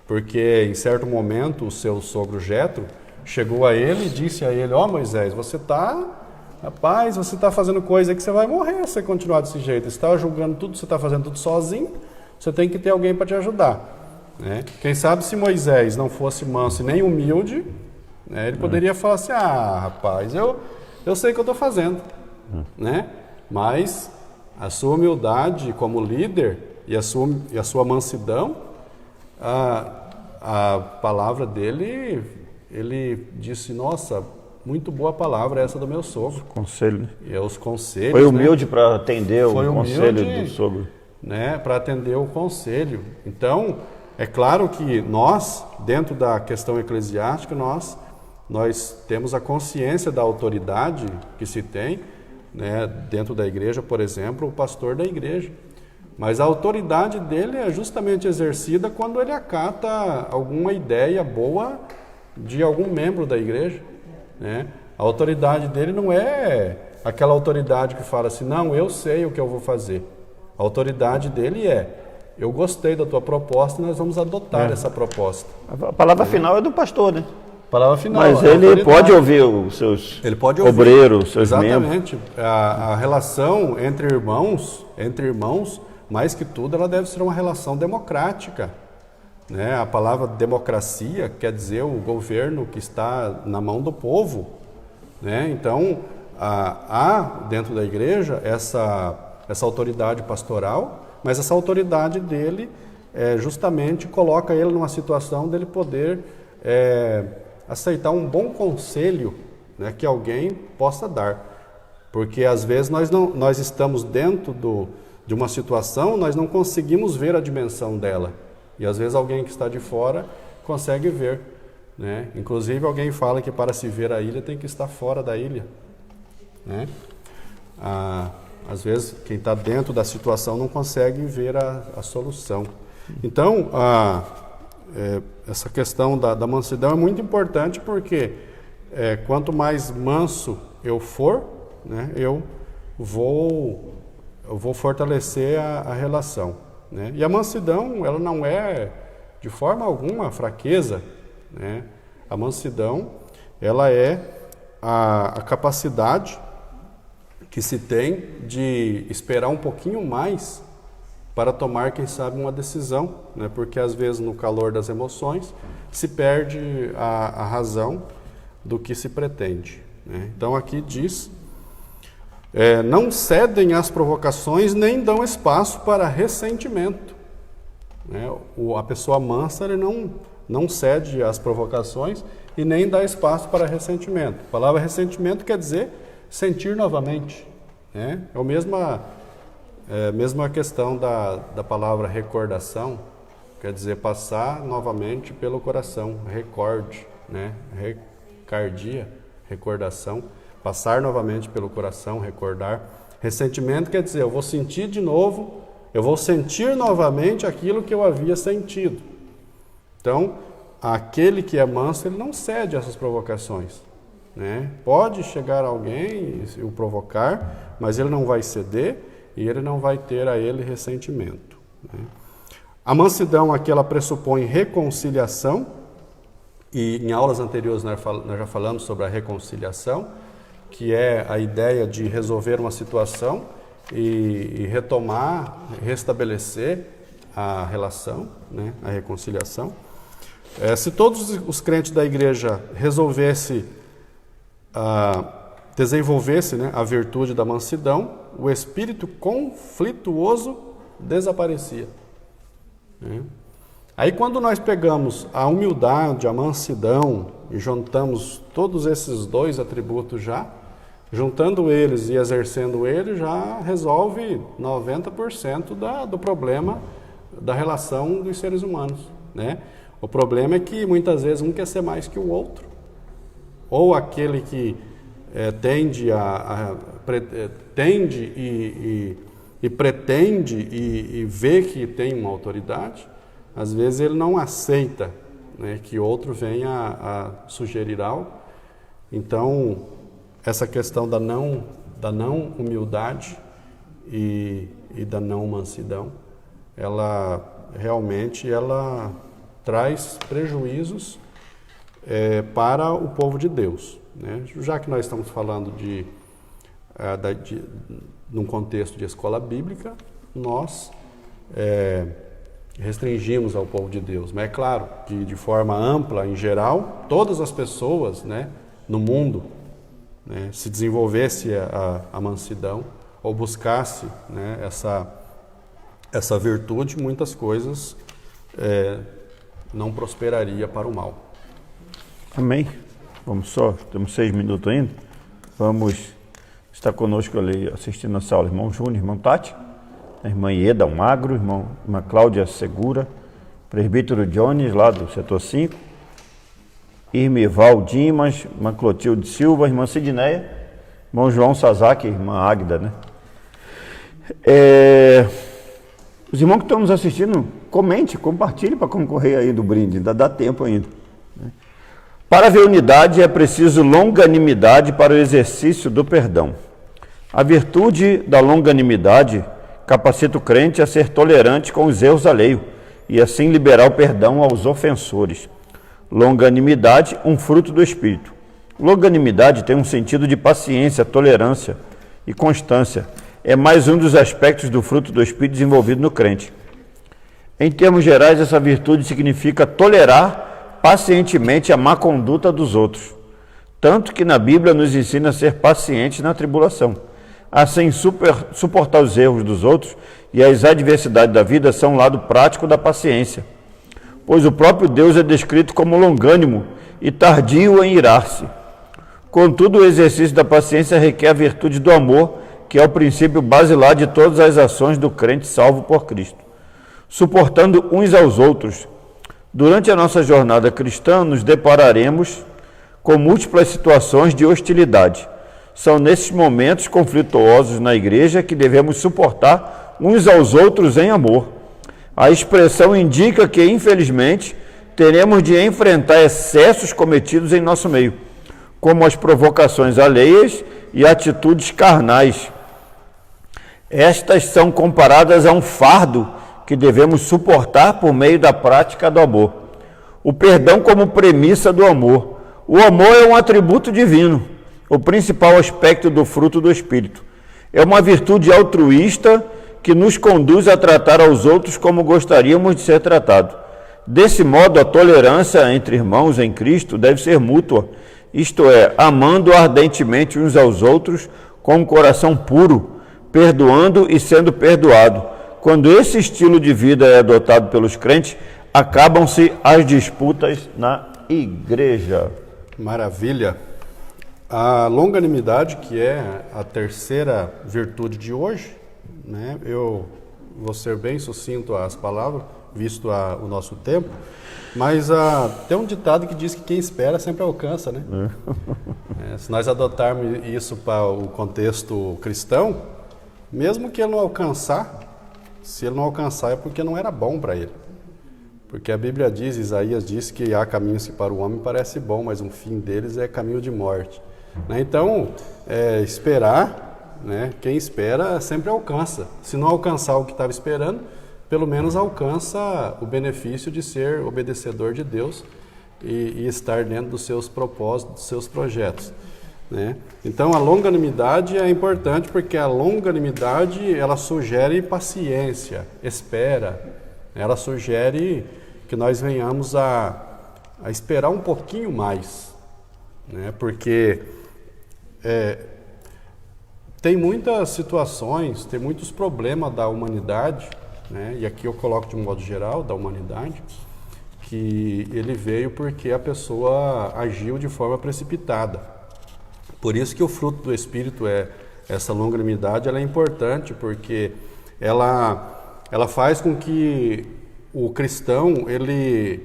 B: porque em certo momento o seu sogro Jetro chegou a ele e disse a ele, Moisés, você está fazendo coisa aí que você vai morrer se você continuar desse jeito, você está julgando tudo, você está fazendo tudo sozinho, você tem que ter alguém para te ajudar, né? Quem sabe, se Moisés não fosse manso e nem humilde, né, ele poderia falar assim, rapaz, eu sei o que eu estou fazendo, né? Mas a sua humildade como líder e a sua mansidão a palavra dele, ele disse, nossa, muito boa palavra essa do meu sogro.
A: Conselho, né?
B: E os conselhos,
A: Foi humilde, né, para atender
B: Foi
A: o
B: humilde,
A: conselho do sogro.
B: Né, para atender o conselho. Então, é claro que nós, dentro da questão eclesiástica, nós temos a consciência da autoridade que se tem, né, dentro da igreja, por exemplo, o pastor da igreja. Mas a autoridade dele é justamente exercida quando ele acata alguma ideia boa de algum membro da igreja, né? A autoridade dele não é aquela autoridade que fala assim, não, eu sei o que eu vou fazer. A autoridade dele eu gostei da tua proposta e nós vamos adotar essa proposta.
A: A palavra final é do pastor, né?
B: Palavra final.
A: Mas ele pode ouvir os seus obreiros, seus
B: Exatamente.
A: membros.
B: A relação entre irmãos, mais que tudo, ela deve ser uma relação democrática, né? A palavra democracia quer dizer o governo que está na mão do povo, né? Então, há dentro da igreja essa autoridade pastoral, mas essa autoridade dele justamente coloca ele numa situação dele poder aceitar um bom conselho, né, que alguém possa dar. Porque às vezes nós estamos dentro de uma situação, nós não conseguimos ver a dimensão dela. E às vezes alguém que está de fora consegue ver, né? Inclusive alguém fala que para se ver a ilha tem que estar fora da ilha, né? Às vezes quem está dentro da situação não consegue ver a solução. Então, essa questão da mansidão é muito importante porque quanto mais manso eu for, né, eu vou fortalecer a relação, né? E a mansidão, ela não é de forma alguma fraqueza, né? A mansidão, ela é a capacidade que se tem de esperar um pouquinho mais para tomar, quem sabe, uma decisão, né? Porque às vezes no calor das emoções se perde a razão do que se pretende, né? Então aqui diz, não cedem às provocações nem dão espaço para ressentimento, né? A pessoa mansa, ele não cede às provocações e nem dá espaço para ressentimento. A palavra ressentimento quer dizer sentir novamente, né? É a mesma questão da palavra recordação, quer dizer passar novamente pelo coração, recorde, né? Recardia, recordação, passar novamente pelo coração, recordar. Ressentimento quer dizer, eu vou sentir de novo, eu vou sentir novamente aquilo que eu havia sentido. Então, aquele que é manso, ele não cede a essas provocações, né? Pode chegar alguém e o provocar, mas ele não vai ceder e ele não vai ter a ele ressentimento, né? A mansidão aqui, ela pressupõe reconciliação, e em aulas anteriores nós já falamos sobre a reconciliação, que é a ideia de resolver uma situação e retomar, restabelecer a relação, né? A reconciliação. Se todos os crentes da igreja desenvolvessem, né, a virtude da mansidão, o espírito conflituoso desaparecia, né? Aí quando nós pegamos a humildade, a mansidão e juntamos todos esses dois atributos juntando eles e exercendo eles, já resolve 90% do problema da relação dos seres humanos, né? O problema é que muitas vezes um quer ser mais que o outro, ou aquele que tende e pretende e vê que tem uma autoridade, às vezes ele não aceita, né, que outro venha a sugerir algo. Então, essa questão da não humildade e da não mansidão, ela realmente traz prejuízos para o povo de Deus, né? Já que nós estamos falando num contexto de escola bíblica, nós restringimos ao povo de Deus, mas é claro que de forma ampla, em geral, todas as pessoas, né, no mundo, né, se desenvolvesse a mansidão ou buscasse, né, essa virtude, muitas coisas não prosperaria para o mal.
A: Amém. Vamos só, temos 6 minutos ainda. Vamos, está conosco ali assistindo essa aula, irmão Júnior, irmão Tati, a irmã Ieda Magro, irmã Cláudia Segura, presbítero Jones, lá do setor 5, Irmival Dimas, irmã Clotilde Silva, irmã Sidneia, irmão João Sazaki, irmã Águida, né? Os irmãos que estão nos assistindo, comente, compartilhe para concorrer aí do brinde, ainda dá tempo ainda. Para haver unidade é preciso longanimidade para o exercício do perdão. A virtude da longanimidade capacita o crente a ser tolerante com os erros alheios e assim liberar o perdão aos ofensores. Longanimidade, um fruto do Espírito. Longanimidade tem um sentido de paciência, tolerância e constância. É mais um dos aspectos do fruto do Espírito desenvolvido no crente. Em termos gerais, essa virtude significa tolerar pacientemente a má conduta dos outros, tanto que na Bíblia nos ensina a ser pacientes na tribulação. Assim, suportar os erros dos outros e as adversidades da vida são um lado prático da paciência, pois o próprio Deus é descrito como longânimo e tardio em irar-se. Contudo, o exercício da paciência requer a virtude do amor, que é o princípio basilar de todas as ações do crente salvo por Cristo. Suportando uns aos outros. Durante a nossa jornada cristã, nos depararemos com múltiplas situações de hostilidade. São nesses momentos conflituosos na igreja que devemos suportar uns aos outros em amor. A expressão indica que, infelizmente, teremos de enfrentar excessos cometidos em nosso meio, como as provocações alheias e atitudes carnais. Estas são comparadas a um fardo que devemos suportar por meio da prática do amor. O perdão como premissa do amor. O amor é um atributo divino, o principal aspecto do fruto do Espírito. É uma virtude altruísta que nos conduz a tratar aos outros como gostaríamos de ser tratados. Desse modo, a tolerância entre irmãos em Cristo deve ser mútua, isto é, amando ardentemente uns aos outros com um coração puro, perdoando e sendo perdoado. Quando esse estilo de vida é adotado pelos crentes, acabam-se as disputas na igreja.
B: Maravilha! A longanimidade, que é a terceira virtude de hoje, né? Eu vou ser bem sucinto às palavras, visto o nosso tempo, mas tem um ditado que diz que quem espera sempre alcança, né? Se nós adotarmos isso para o contexto cristão, mesmo que ele não alcançar, se ele não alcançar é porque não era bom para ele. Porque a Bíblia diz, Isaías diz que há caminhos que para o homem parece bom, mas o fim deles é caminho de morte. Né? Então, esperar, né? Quem espera sempre alcança. Se não alcançar o que estava esperando, pelo menos alcança o benefício de ser obedecedor de Deus e estar dentro dos seus propósitos, dos seus projetos. Né? Então, a longanimidade é importante porque a longanimidade ela sugere paciência, espera. Ela sugere que nós venhamos a esperar um pouquinho mais, né? Porque tem muitas situações, tem muitos problemas da humanidade, né? E aqui eu coloco de um modo geral da humanidade, que ele veio porque a pessoa agiu de forma precipitada. Por isso que o fruto do Espírito essa longanimidade, ela é importante, porque ela faz com que o cristão, ele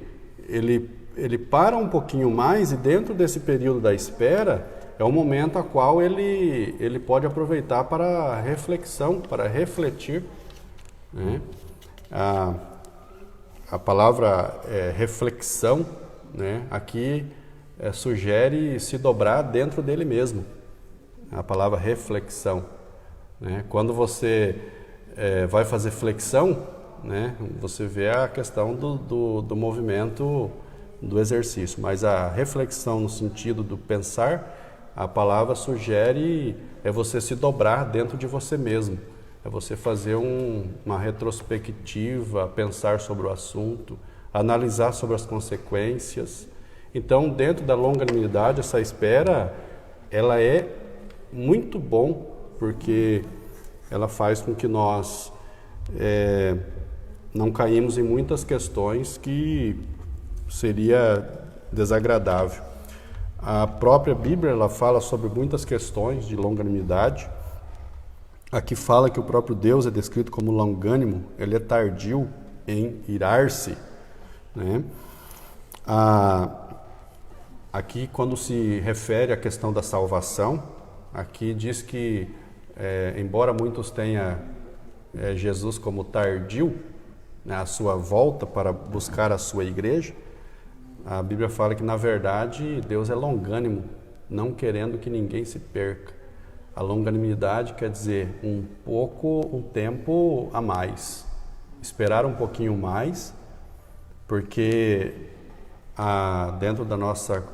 B: para um pouquinho mais, e dentro desse período da espera, é o momento a qual ele pode aproveitar para reflexão, para refletir. Né? A palavra reflexão, né? Aqui sugere se dobrar dentro dele mesmo. A palavra reflexão. Né? Quando você vai fazer flexão, né? Você vê a questão do movimento do exercício, mas a reflexão no sentido do pensar, a palavra sugere você se dobrar dentro de você mesmo, é você fazer uma retrospectiva, pensar sobre o assunto, analisar sobre as consequências. Então, dentro da longanimidade, essa espera, ela é muito bom, porque ela faz com que nós não caímos em muitas questões que seria desagradável. A própria Bíblia ela fala sobre muitas questões de longanimidade. Aqui fala que o próprio Deus é descrito como longânimo, ele é tardio em irar-se, né? Aqui, quando se refere à questão da salvação, aqui diz que, embora muitos tenham Jesus como tardio, né, a sua volta para buscar a sua igreja, a Bíblia fala que, na verdade, Deus é longânimo, não querendo que ninguém se perca. A longanimidade quer dizer um tempo a mais, esperar um pouquinho mais, porque dentro da nossa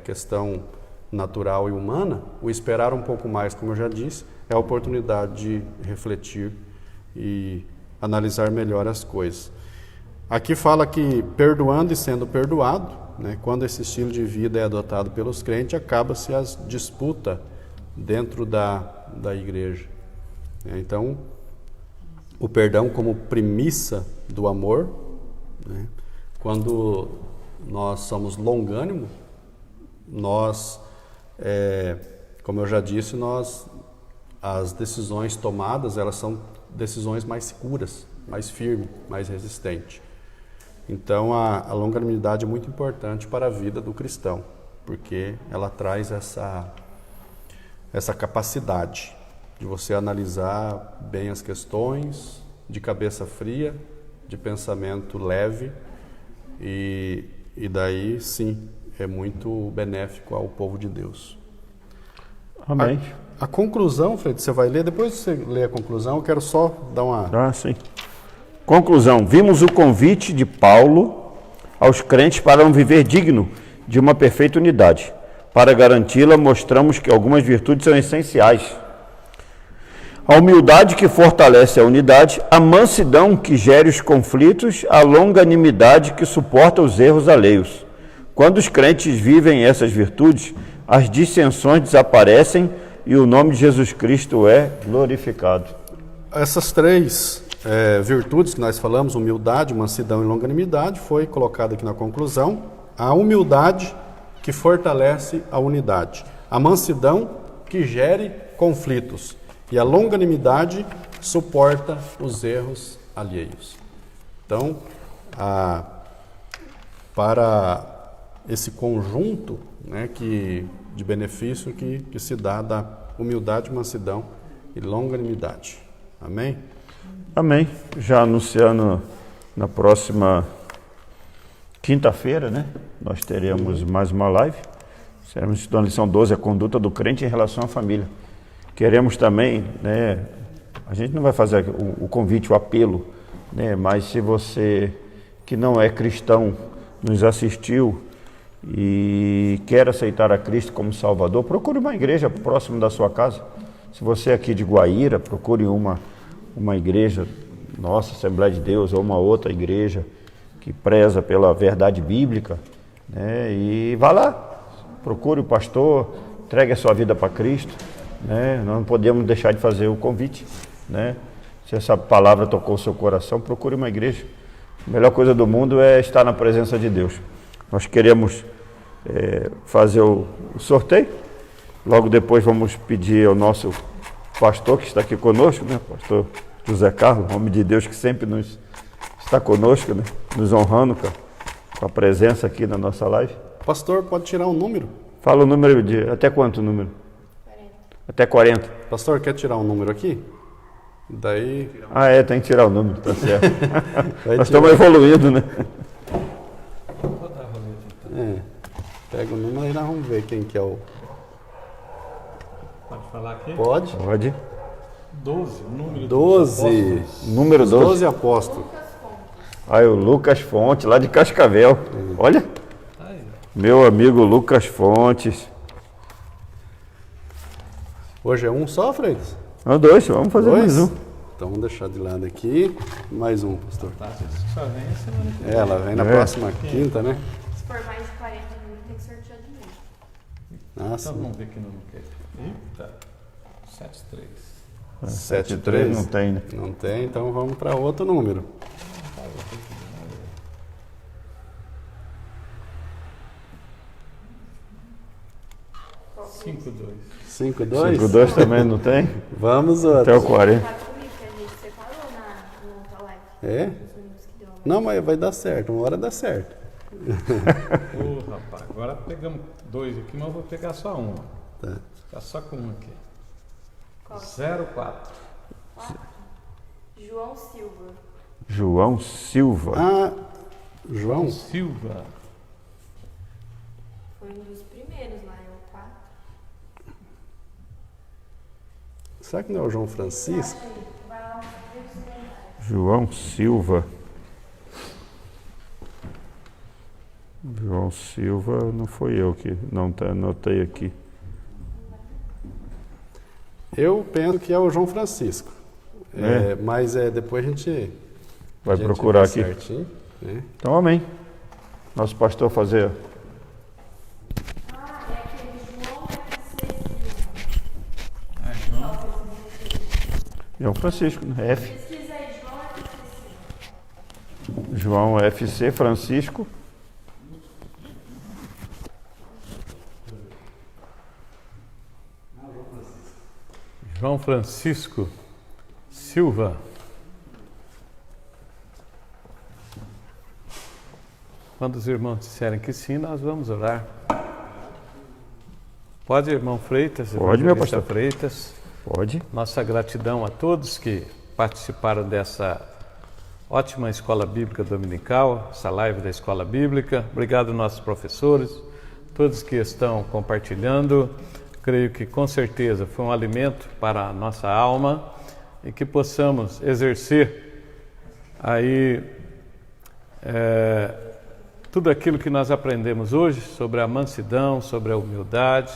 B: questão natural e humana, o esperar um pouco mais, como eu já disse, é a oportunidade de refletir e analisar melhor as coisas. Aqui fala que perdoando e sendo perdoado, né, quando esse estilo de vida é adotado pelos crentes, acaba-se as disputas dentro da igreja. Então, o perdão como premissa do amor, né, quando nós somos longânimos, nós, como eu já disse, as decisões tomadas, elas são decisões mais seguras, mais firmes, mais resistentes. Então, a longanimidade é muito importante para a vida do cristão, porque ela traz essa capacidade de você analisar bem as questões, de cabeça fria, de pensamento leve, e daí, sim, é muito benéfico ao povo de Deus.
A: Amém.
B: A conclusão, Fred, você vai ler? Depois que você ler a conclusão, eu quero só dar uma...
A: Sim. Conclusão. Vimos o convite de Paulo aos crentes para um viver digno de uma perfeita unidade. Para garanti-la, mostramos que algumas virtudes são essenciais. A humildade que fortalece a unidade, a mansidão que gere os conflitos, a longanimidade que suporta os erros alheios. Quando os crentes vivem essas virtudes, as dissensões desaparecem e o nome de Jesus Cristo é glorificado. Essas três virtudes que nós falamos, humildade, mansidão e longanimidade, foi colocado aqui na conclusão. A humildade que fortalece a unidade, a mansidão que gere conflitos e a longanimidade suporta os erros alheios. Então, para esse conjunto, né, de benefício que se dá da humildade, mansidão e longanimidade. Amém? Amém. Já anunciando na próxima quinta-feira, né, nós teremos mais uma live. Seremos estudando a lição 12, a conduta do crente em relação à família. Queremos também, né, a gente não vai fazer o convite, o apelo, né, mas se você que não é cristão nos assistiu e quer aceitar a Cristo como Salvador, procure uma igreja próximo da sua casa. Se você é aqui de Guaíra, procure uma igreja, nossa Assembleia de Deus, ou uma outra igreja que preza pela verdade bíblica, né, e vá lá, procure o pastor, entregue a sua vida para Cristo, né? Nós não podemos deixar de fazer o convite, né? Se essa palavra tocou o seu coração, procure uma igreja. A melhor coisa do mundo é estar na presença de Deus. Nós queremos fazer o sorteio. Logo depois vamos pedir ao nosso pastor que está aqui conosco, né? Pastor José Carlos, homem de Deus que sempre está conosco, né? Nos honrando com a presença aqui na nossa live.
B: Pastor, pode tirar um número?
A: Fala o número até quanto o número? 40. Até 40.
B: Pastor, quer tirar um número aqui? Daí...
A: tem que tirar o número, tá certo. Nós estamos evoluindo, né?
B: Pega o número e nós vamos ver quem que é o...
C: Pode falar aqui?
B: Pode.
C: 12, o número
B: 12.
A: Número 12.
B: 12 apóstolos.
A: Aí o Lucas Fonte, lá de Cascavel. Olha. Meu amigo Lucas Fontes.
B: Hoje é um só, Freitas?
A: Não, 2, vamos fazer mais um.
B: Então vamos deixar de lado aqui. Mais um, pastor.
C: Só vem a semana que vem.
B: Ela vem na próxima quinta, né?
D: Se for mais de 40 minutos, tem que sortear de novo.
C: Então
B: sim.
C: vamos ver que número que é. Eita, 73.
B: 73
A: não tem, né?
B: Não tem, então vamos para outro número. 5-2?
A: 5-2 também não tem?
B: Vamos,
A: Até o
B: outro.
A: 40.
D: Tá comigo que a gente separou no outra live.
B: É?
D: Os números que deu.
B: Não, mas vai dar certo, uma hora dá certo.
C: Ô, rapaz, agora pegamos 2 aqui, mas eu vou pegar só um.
B: Tá.
C: Ficar só com um aqui.
D: Qual?
C: 04.
D: João Silva.
A: João Silva.
B: Ah, João?
C: Silva.
D: Foi um dos primeiros lá, é o 4.
B: Será que não é o João Francisco?
D: Vai lá, vê os comentários.
A: João Silva. João Silva, não foi eu que não anotei aqui.
B: Eu penso que é o João Francisco.
A: É?
B: Mas depois a gente
A: Vai
B: a gente
A: procurar
B: vê
A: aqui.
B: certinho, né?
A: Então, amém. Nosso pastor fazer.
D: Ah, é aquele João FC.
A: João Francisco, né? F.
D: Pesquisa aí, João FC.
A: João FC Francisco.
C: João Francisco Silva. Quando os irmãos disserem que sim, nós vamos orar. Pode, irmão Freitas?
A: Pode, meu
C: evangelista
A: pastor.
C: Freitas.
A: Pode.
C: Nossa gratidão a todos que participaram dessa ótima escola bíblica dominical, essa live da escola bíblica. Obrigado, nossos professores, todos que estão compartilhando. Creio que com certeza foi um alimento para a nossa alma e que possamos exercer aí tudo aquilo que nós aprendemos hoje sobre a mansidão, sobre a humildade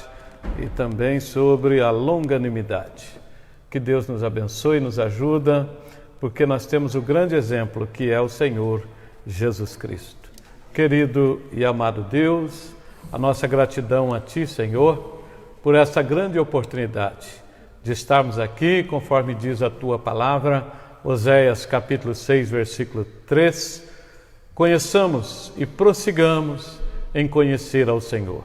C: e também sobre a longanimidade. Que Deus nos abençoe e nos ajuda, porque nós temos o grande exemplo que é o Senhor Jesus Cristo. Querido e amado Deus, a nossa gratidão a Ti, Senhor, por essa grande oportunidade de estarmos aqui, conforme diz a Tua palavra, Oséias capítulo 6, versículo 3, conheçamos e prossigamos em conhecer ao Senhor.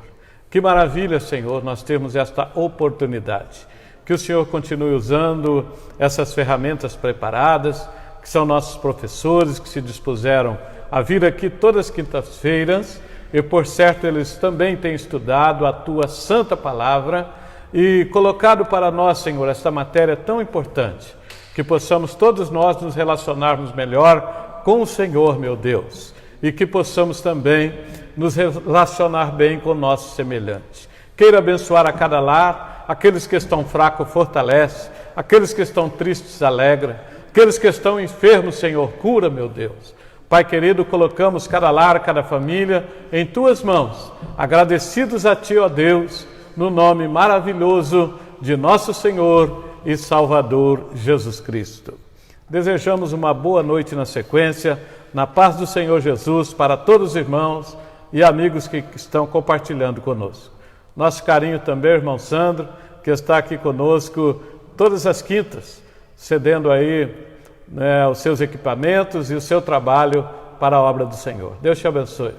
C: Que maravilha, Senhor, nós temos esta oportunidade. Que o Senhor continue usando essas ferramentas preparadas, que são nossos professores, que se dispuseram a vir aqui todas as quintas-feiras, e por certo eles também têm estudado a Tua santa palavra e colocado para nós, Senhor, esta matéria tão importante, que possamos todos nós nos relacionarmos melhor com o Senhor, meu Deus, e que possamos também nos relacionar bem com o nosso semelhante. Queira abençoar a cada lar, aqueles que estão fracos, fortalece, aqueles que estão tristes, alegra, aqueles que estão enfermos, Senhor, cura, meu Deus. Pai querido, colocamos cada lar, cada família em Tuas mãos, agradecidos a Ti, ó Deus, no nome maravilhoso de nosso Senhor e Salvador Jesus Cristo. Desejamos uma boa noite na sequência, na paz do Senhor Jesus para todos os irmãos e amigos que estão compartilhando conosco. Nosso carinho também, irmão Sandro, que está aqui conosco todas as quintas, cedendo aí os seus equipamentos e o seu trabalho para a obra do Senhor. Deus te abençoe.